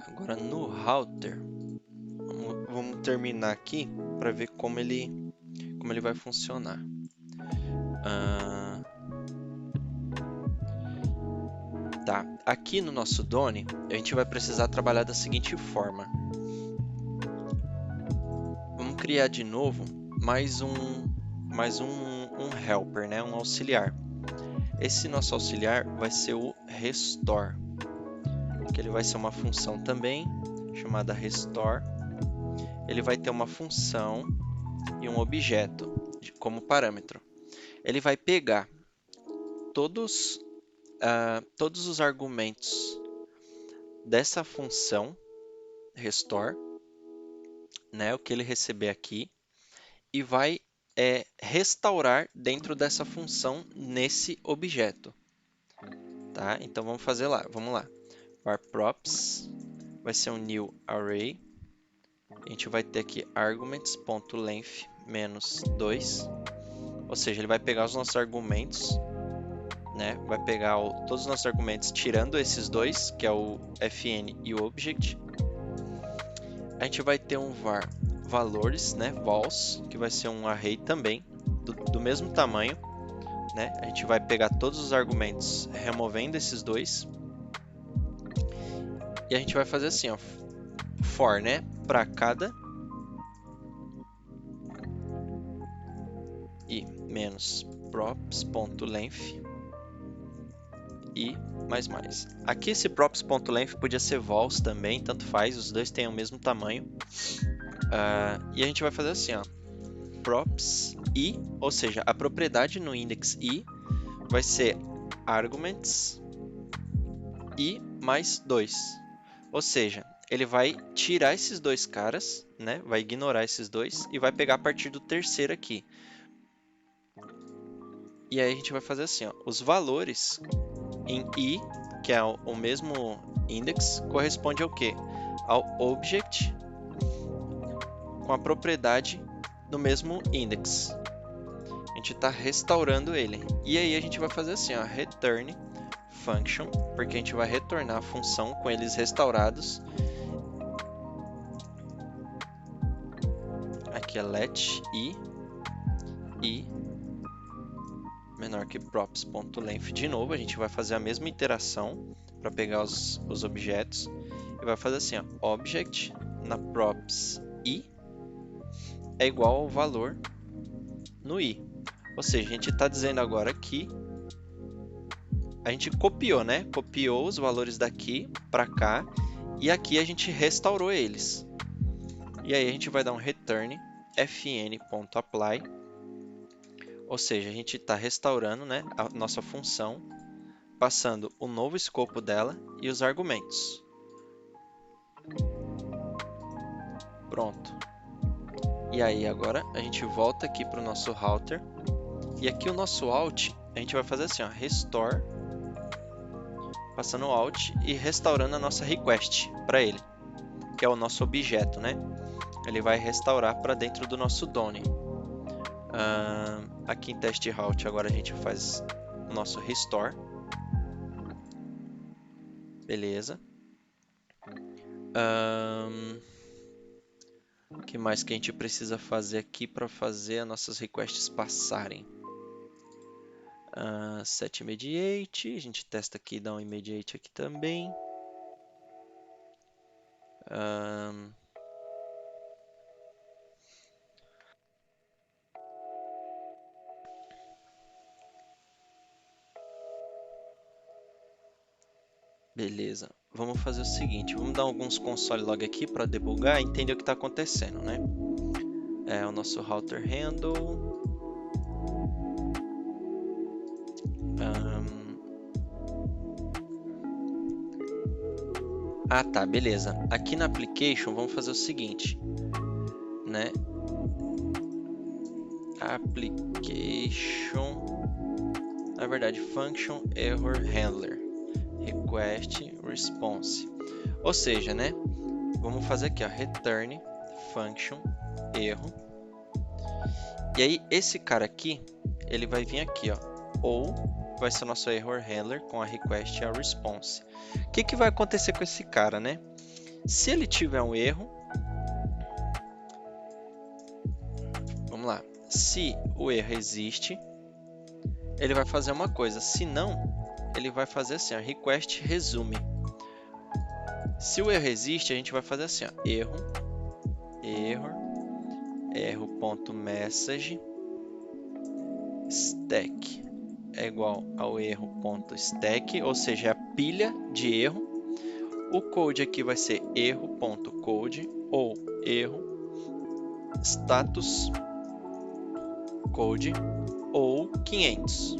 Agora no router, vamos terminar aqui para ver como ele vai funcionar. Tá, aqui no nosso Done, a gente vai precisar trabalhar da seguinte forma. Vamos criar de novo mais um helper, né? Um auxiliar. Esse nosso auxiliar vai ser o restore, que ele vai ser uma função também chamada restore. Ele vai ter uma função e um objeto como parâmetro. Ele vai pegar todos os argumentos dessa função restore, né, o que ele receber aqui, e vai restaurar dentro dessa função nesse objeto. Tá? Então vamos fazer lá, vamos lá. Var props vai ser um new array. A gente vai ter aqui arguments.length menos 2, ou seja, ele vai pegar os nossos argumentos, né? Vai pegar todos os nossos argumentos tirando esses dois, que é o fn e o object. A gente vai ter um var valores, né? Vals, que vai ser um array também do mesmo tamanho, né? A gente vai pegar todos os argumentos removendo esses dois e a gente vai fazer assim, ó, for, né? Para cada e menos props.length e mais. Aqui esse props.length podia ser vols também, tanto faz, os dois têm o mesmo tamanho. E a gente vai fazer assim, ó, props i, ou seja, a propriedade no index i vai ser arguments i mais 2. Ou seja, ele vai tirar esses dois caras, né? Vai ignorar esses dois e vai pegar a partir do terceiro aqui. E aí a gente vai fazer assim, ó, os valores em i, que é o mesmo index, corresponde ao quê? Ao object com a propriedade do mesmo index. A gente está restaurando ele. E aí a gente vai fazer assim, ó, return function, porque a gente vai retornar a função com eles restaurados. Aqui é let i menor que props.length. De novo, a gente vai fazer a mesma iteração para pegar os objetos e vai fazer assim, ó, object na props i é igual ao valor no i. Ou seja, a gente está dizendo agora que a gente copiou, né? Copiou os valores daqui para cá e aqui a gente restaurou eles. E aí a gente vai dar um return fn.apply, ou seja, a gente está restaurando, né, a nossa função, passando o novo escopo dela e os argumentos. Pronto. E aí agora a gente volta aqui para o nosso router e aqui o nosso out a gente vai fazer assim, ó, restore, passando o out e restaurando a nossa request para ele, que é o nosso objeto, né? Ele vai restaurar para dentro do nosso Done. Aqui em test route agora a gente faz o nosso restore. Beleza. O que mais que a gente precisa fazer aqui para fazer as nossas requests passarem? Set immediate, a gente testa aqui, dá um immediate aqui também. Beleza, vamos fazer o seguinte, vamos dar alguns console log aqui para debugar e entender o que está acontecendo, né? O nosso router handle. Tá, beleza. Aqui na application vamos fazer o seguinte, né? Application, na verdade, function error handler, request response. Ou seja, né? Vamos fazer aqui, ó, return function erro. E aí esse cara aqui, ele vai vir aqui, ó, ou vai ser o nosso error handler com a request e a response. O que vai acontecer com esse cara, né? Se ele tiver um erro, Se o erro existe, ele vai fazer uma coisa. Se não, ele vai fazer assim, ó, request resume. Se o erro existe, a gente vai fazer assim, ó, erro.message stack é igual ao erro.stack, ou seja, a pilha de erro. O code aqui vai ser erro.code ou erro status code ou 500,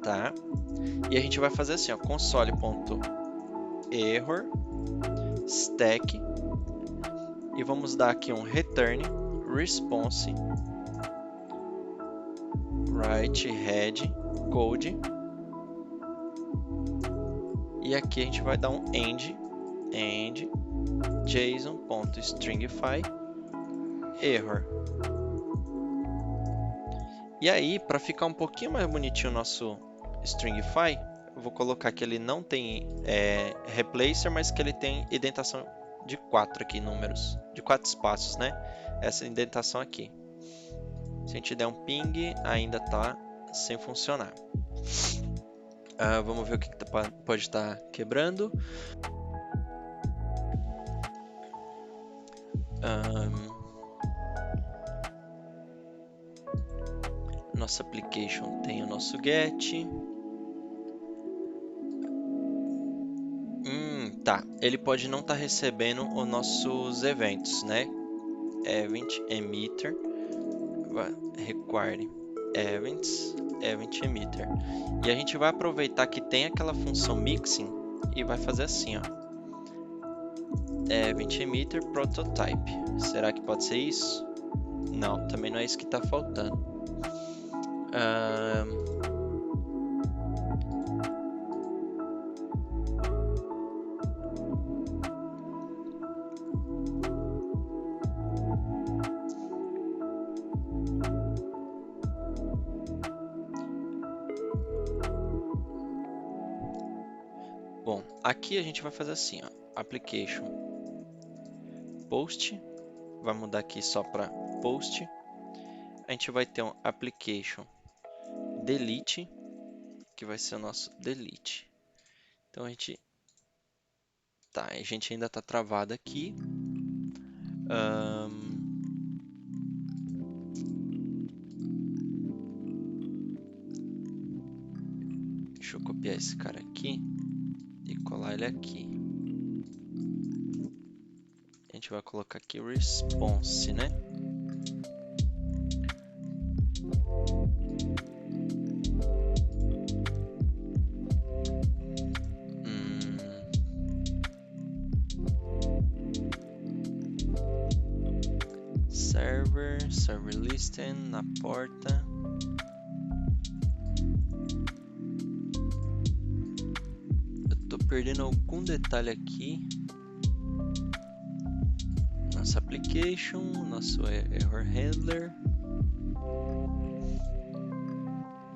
tá? E a gente vai fazer assim, ó, console.error stack e vamos dar aqui um return response write head code e aqui a gente vai dar um end json.stringify error. E aí, para ficar um pouquinho mais bonitinho o nosso stringify, eu vou colocar que ele não tem replacer, mas que ele tem indentação de 4 aqui, números, de 4 espaços, né? Essa indentação aqui. Se a gente der um ping, ainda está sem funcionar. Vamos ver o que pode estar quebrando. Nossa application tem o nosso get. Tá. Ele pode não estar recebendo os nossos eventos, né? Event emitter require event emitter. E a gente vai aproveitar que tem aquela função mixing e vai fazer assim, ó. Event emitter prototype. Será que pode ser isso? Não, também não é isso que está faltando. Bom, aqui a gente vai fazer assim, ó, application post, vai mudar aqui só para post. A gente vai ter um application delete, que vai ser o nosso delete. Então a gente ainda está travado aqui. Deixa eu copiar esse cara aqui e colar ele aqui. A gente vai colocar aqui response, né? Server listen na porta. Eu tô perdendo algum detalhe aqui. Nossa application, nosso error handler.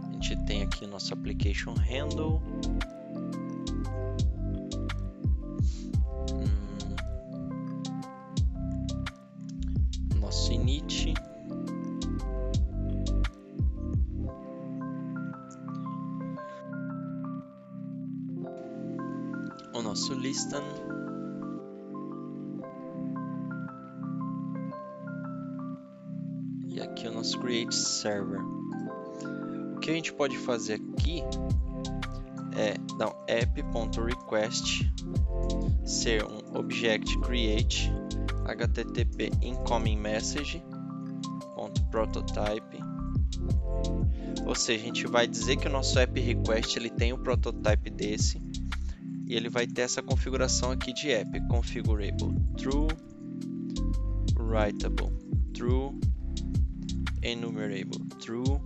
A gente tem aqui nosso application handle. Nosso init. O nosso listen. E aqui o nosso create server. O que a gente pode fazer aqui é dar um app.request ser um object create http incoming message .prototype. Ou seja, a gente vai dizer que o nosso app request ele tem um prototype desse e ele vai ter essa configuração aqui de app, configurable true, writable true, enumerable true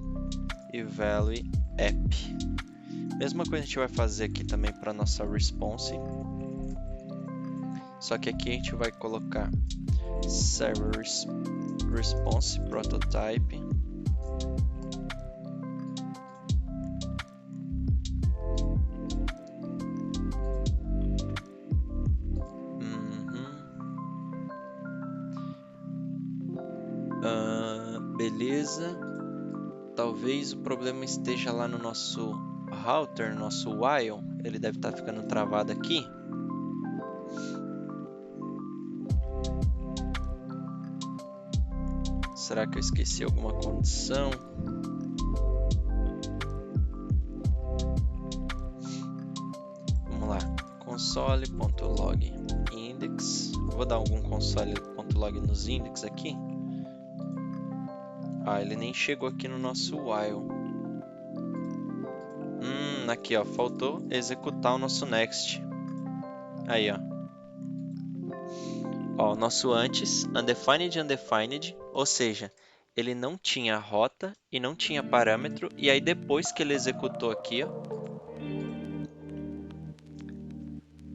e value app. Mesma coisa a gente vai fazer aqui também para nossa response, só que aqui a gente vai colocar server response prototype Beleza. Talvez o problema esteja lá no nosso router, no nosso while. Ele deve estar ficando travado aqui. Será que eu esqueci alguma condição? Vamos lá. Console.log index. Vou dar algum console.log nos index aqui. Ah, ele nem chegou aqui no nosso while. Aqui ó, faltou executar o nosso next. Aí ó. Ó, o nosso antes, undefined, ou seja, ele não tinha rota e não tinha parâmetro, e aí depois que ele executou aqui, ó,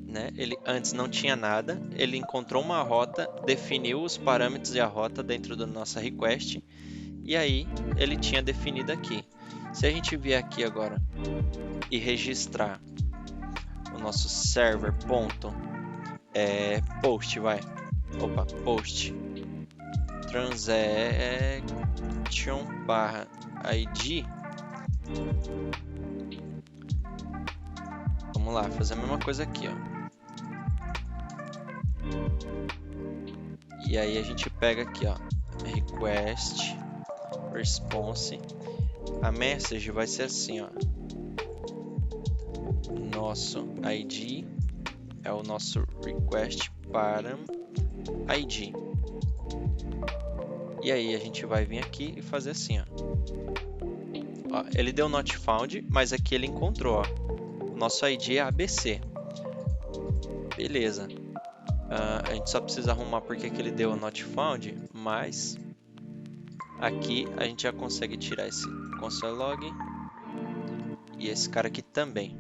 né, ele antes não tinha nada, ele encontrou uma rota, definiu os parâmetros e a rota dentro da nossa request, e aí ele tinha definido aqui. Se a gente vier aqui agora e registrar o nosso server post, post transaction /id. Vamos lá, fazer a mesma coisa aqui, ó. E aí a gente pega aqui, ó, request response. A message vai ser assim, ó. Nosso ID é o nosso request param ID. E aí a gente vai vir aqui e fazer assim, ó. Ó, ele deu not found, mas aqui ele encontrou, ó. O nosso ID é ABC. Beleza. A gente só precisa arrumar porque que ele deu not found, mas aqui a gente já consegue tirar esse console log e esse cara aqui também.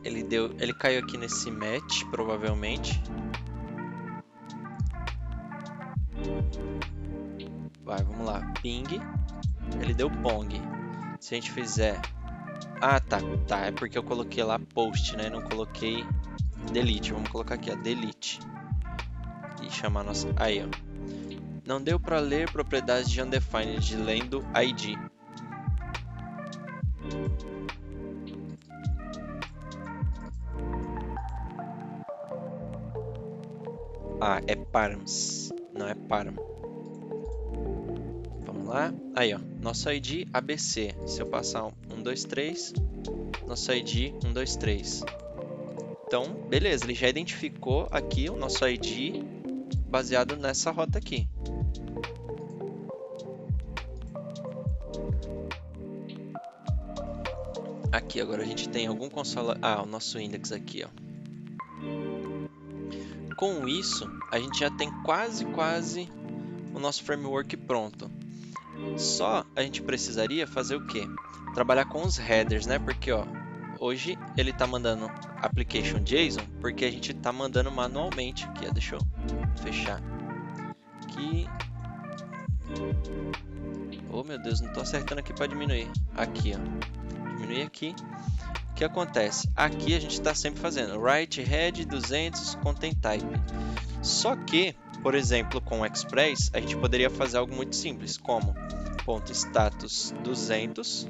Ele caiu aqui nesse match, provavelmente. Vai, vamos lá. Ping. Ele deu pong. Se a gente fizer... Ah, tá. É porque eu coloquei lá post, né? Não coloquei delete. Vamos colocar aqui, ó. Delete. E chamar a nossa... Aí, ó. Não deu para ler propriedades de undefined lendo ID. Ah, é params, não é param. Vamos lá. Aí, ó, nosso ID ABC. Se eu passar 1, 2, 3, nosso ID 1, 2, 3. Então, beleza, ele já identificou aqui o nosso ID baseado nessa rota aqui. Aqui agora a gente tem algum console... Ah, o nosso index aqui, ó. Com isso, a gente já tem quase o nosso framework pronto. Só a gente precisaria fazer o quê? Trabalhar com os headers, né? Porque, ó, hoje ele tá mandando application JSON porque a gente tá mandando manualmente aqui, ó. Deixa eu fechar aqui. Oh, meu Deus, não tô acertando aqui para diminuir. Aqui, ó. Diminuir aqui. O que acontece? Aqui a gente está sempre fazendo write head 200 content type. Só que, por exemplo, com o Express, a gente poderia fazer algo muito simples, como .status 200.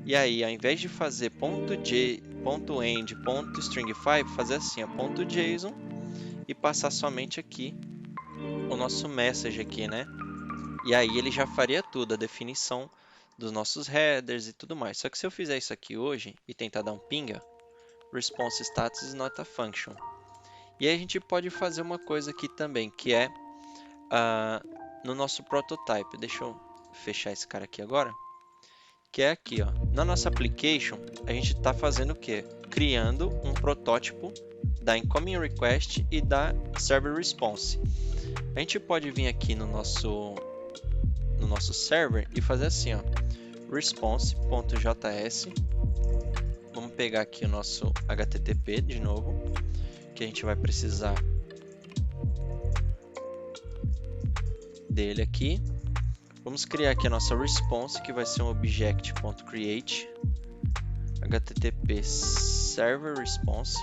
E aí, ao invés de fazer .end, .string5, fazer assim, ó, .json e passar somente aqui o nosso message aqui, né? E aí ele já faria tudo, a definição dos nossos headers e tudo mais. Só que se eu fizer isso aqui hoje e tentar dar um ping, response status is not a function. E aí a gente pode fazer uma coisa aqui também, que é no nosso prototype. Deixa eu fechar esse cara aqui agora. Que é aqui, ó. Na nossa application, a gente está fazendo o quê? Criando um protótipo da incoming request e da server response. A gente pode vir aqui no nosso server e fazer assim, ó, response.js. Vamos pegar aqui o nosso HTTP de novo, que a gente vai precisar dele aqui. Vamos criar aqui a nossa response, que vai ser um object.create http server response.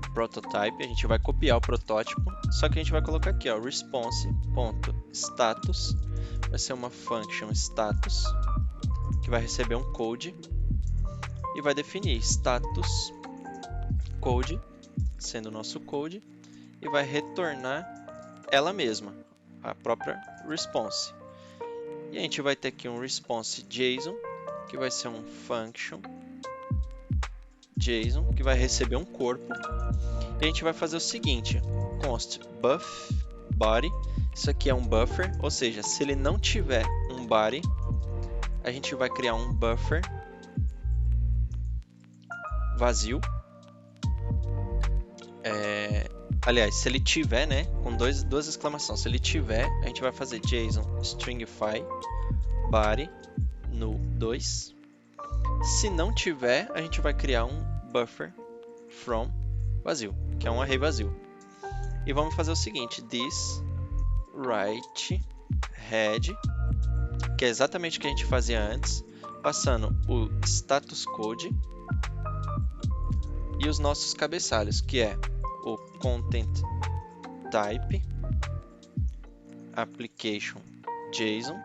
prototype, a gente vai copiar o protótipo, só que a gente vai colocar aqui, ó, response.status, vai ser uma function status, que vai receber um code, e vai definir status code, sendo o nosso code, e vai retornar ela mesma, a própria response. E a gente vai ter aqui um response JSON, que vai ser um function JSON, que vai receber um corpo. E a gente vai fazer o seguinte, const buff body, isso aqui é um buffer, ou seja, se ele não tiver um body, a gente vai criar um buffer vazio. Aliás, se ele tiver, né, com duas exclamações, se ele tiver, a gente vai fazer JSON stringify body no 2. Se não tiver, a gente vai criar um buffer from vazio, que é um array vazio. E vamos fazer o seguinte, this write head, que é exatamente o que a gente fazia antes, passando o status code e os nossos cabeçalhos, que é o content type, application JSON.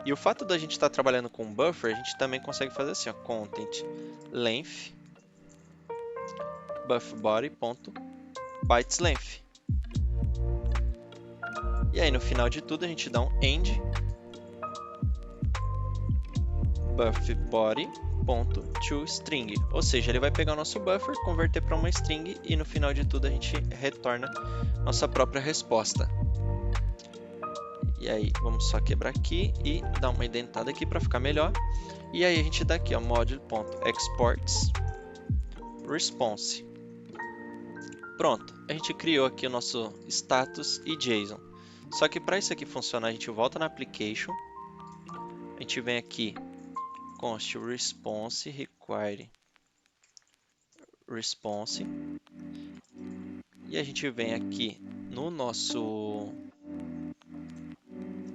E o fato da gente estar trabalhando com buffer, a gente também consegue fazer assim, ó, content length buffBody.bytesLength. E aí no final de tudo a gente dá um end buffBody.toString, ou seja, ele vai pegar o nosso buffer, converter para uma string e no final de tudo a gente retorna nossa própria resposta. E aí vamos só quebrar aqui e dar uma indentada aqui para ficar melhor. E aí a gente dá aqui, ó, module.exports response. Pronto, a gente criou aqui o nosso status e JSON. Só que para isso aqui funcionar, a gente volta na application, a gente vem aqui, const response require response, e a gente vem aqui no nosso,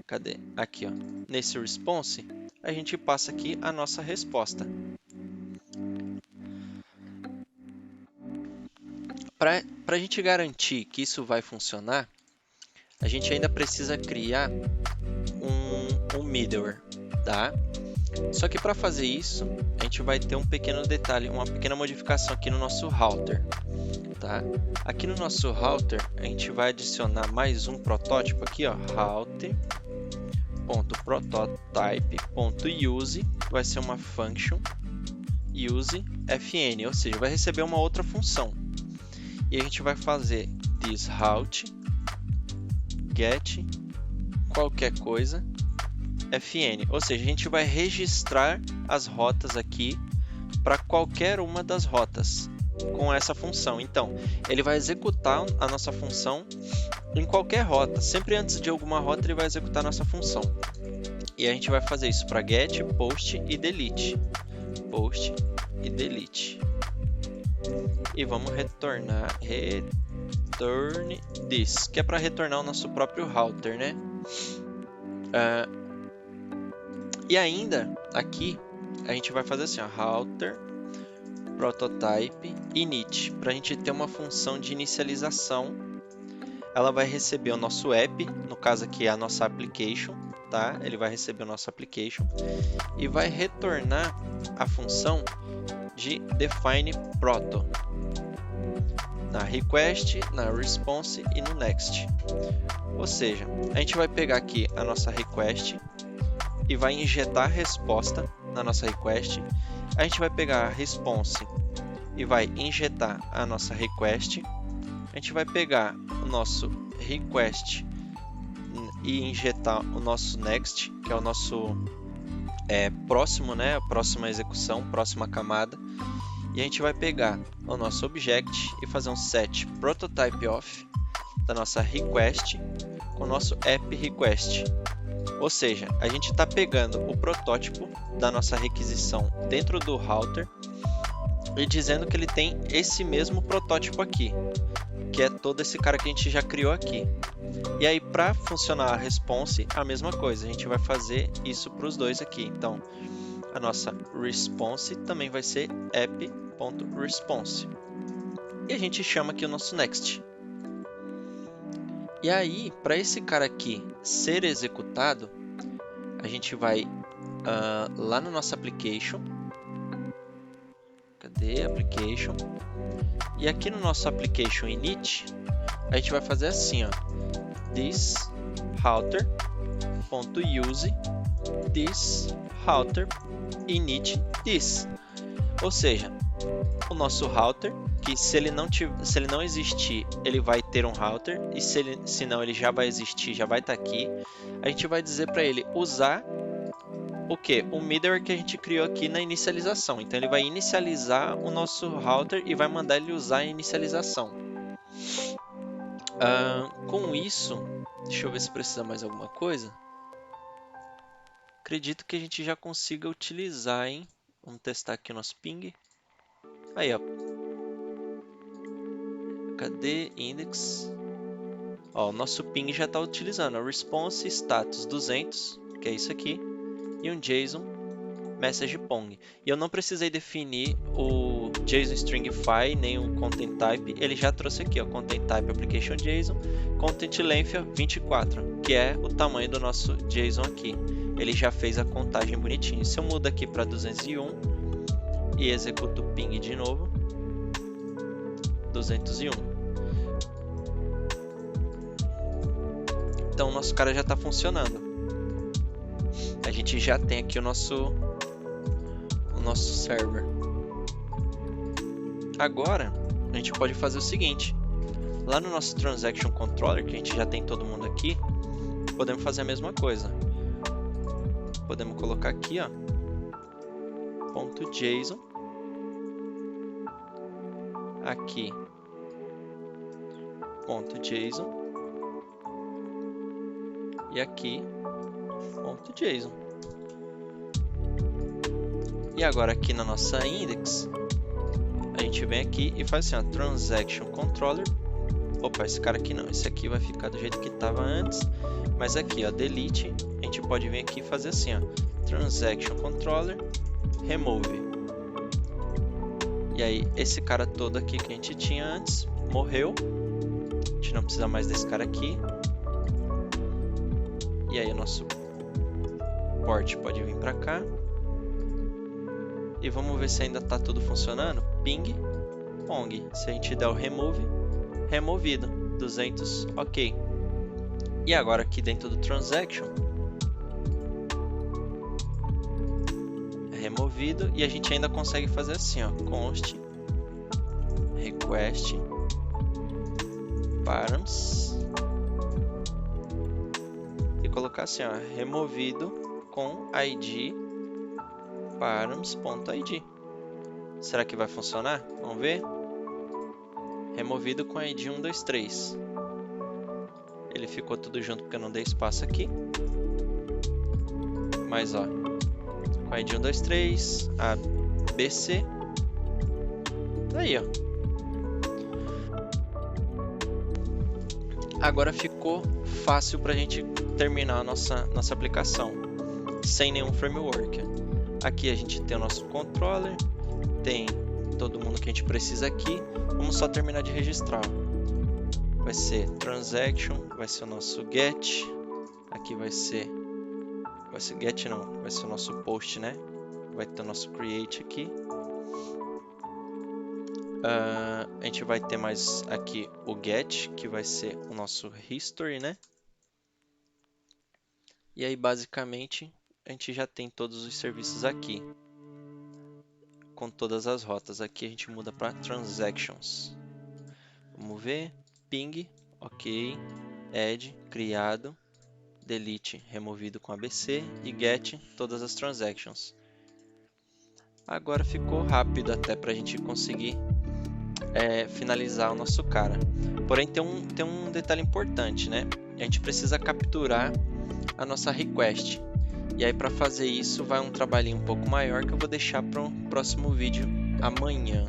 cadê? Aqui, ó, nesse response, a gente passa aqui a nossa resposta. Para a gente garantir que isso vai funcionar, a gente ainda precisa criar um middleware, tá? Só que para fazer isso, a gente vai ter um pequeno detalhe, uma pequena modificação aqui no nosso router, tá? Aqui no nosso router, a gente vai adicionar mais um protótipo aqui, ó, router.prototype.use, vai ser uma function use fn, ou seja, vai receber uma outra função. E a gente vai fazer this route get qualquer coisa fn, ou seja, a gente vai registrar as rotas aqui para qualquer uma das rotas com essa função. Então, ele vai executar a nossa função em qualquer rota, sempre antes de alguma rota ele vai executar a nossa função. E a gente vai fazer isso para get, post e delete. Post e delete. E vamos retornar return this, que é para retornar o nosso próprio router, né? E ainda aqui a gente vai fazer assim, ó, router prototype init, para a gente ter uma função de inicialização. Ela vai receber o nosso app, no caso aqui é a nossa application, tá? Ele vai receber o nosso application e vai retornar a função de define proto na request, na response e no next. Ou seja, a gente vai pegar aqui a nossa request e vai injetar a resposta na nossa request. A gente vai pegar a response e vai injetar a nossa request. A gente vai pegar o nosso request e injetar o nosso next, que é o nosso próximo, né? A próxima execução, próxima camada. E a gente vai pegar o nosso object e fazer um set prototype of da nossa request com o nosso app request. Ou seja, a gente está pegando o protótipo da nossa requisição dentro do router e dizendo que ele tem esse mesmo protótipo aqui, que é todo esse cara que a gente já criou aqui. E aí, para funcionar a response, a mesma coisa, a gente vai fazer isso para os dois aqui. Então, a nossa response também vai ser app.response. e a gente chama aqui o nosso next. E aí, para esse cara aqui ser executado, a gente vai lá no nosso application. Cadê application? E aqui no nosso application init, a gente vai fazer assim, ó, this router.use this router init this. Ou seja, o nosso router, que se ele não existir, ele vai ter um router, e se não, ele já vai existir, já vai estar aqui. A gente vai dizer para ele usar o que? O middleware que a gente criou aqui na inicialização. Então ele vai inicializar o nosso router e vai mandar ele usar a inicialização. Com isso, deixa eu ver se precisa mais alguma coisa. Acredito que a gente já consiga utilizar, hein? Vamos testar aqui o nosso ping. Aí, ó. Cadê index? Ó, o nosso ping já está utilizando a response status 200, que é isso aqui, e um JSON message pong. E eu não precisei definir o JSON stringify nem o content type. Ele já trouxe aqui, ó, content type application JSON, content length 24, que é o tamanho do nosso JSON aqui. Ele já fez a contagem bonitinho. Se eu mudo aqui para 201 e executo o ping de novo, 201. Então o nosso cara já está funcionando. A gente já tem aqui o nosso server. Agora a gente pode fazer o seguinte: lá no nosso transaction controller, que a gente já tem todo mundo aqui, podemos fazer a mesma coisa. Podemos colocar aqui, ó, .json, aqui .json e aqui .json. E agora aqui na nossa index, a gente vem aqui e faz assim, ó, transaction controller. Opa, esse cara aqui não, esse aqui vai ficar do jeito que estava antes, mas aqui, ó, delete, a gente pode vir aqui e fazer assim, ó, transaction controller remove. E aí esse cara todo aqui que a gente tinha antes morreu, a gente não precisa mais desse cara aqui. E aí o nosso port pode vir para cá. E vamos ver se ainda está tudo funcionando. Ping pong. Se a gente der o remove, removido. 200, ok. E agora aqui dentro do transaction, é removido. E a gente ainda consegue fazer assim, ó, const request params e colocar assim, ó, removido com id params.id. Será que vai funcionar? Vamos ver. Removido com id 123. Ele ficou tudo junto porque eu não dei espaço aqui. Mas ó, com id 123, ABC. Aí, ó. Agora ficou fácil para a gente terminar a nossa aplicação sem nenhum framework. Aqui a gente tem o nosso controller, tem todo mundo que a gente precisa aqui. Vamos só terminar de registrar. Vai ser transaction, vai ser o nosso get. Aqui vai ser get não, vai ser o nosso post, né? Vai ter o nosso create aqui. A gente vai ter mais aqui o get, que vai ser o nosso history, né? E aí basicamente a gente já tem todos os serviços aqui, com todas as rotas. Aqui a gente muda para transactions. Vamos ver, ping, ok, add, criado, delete, removido com ABC e get, todas as transactions. Agora ficou rápido até para a gente conseguir finalizar o nosso cara. Porém tem um detalhe importante, né? A gente precisa capturar a nossa request. E aí para fazer isso vai um trabalhinho um pouco maior que eu vou deixar para o próximo vídeo amanhã.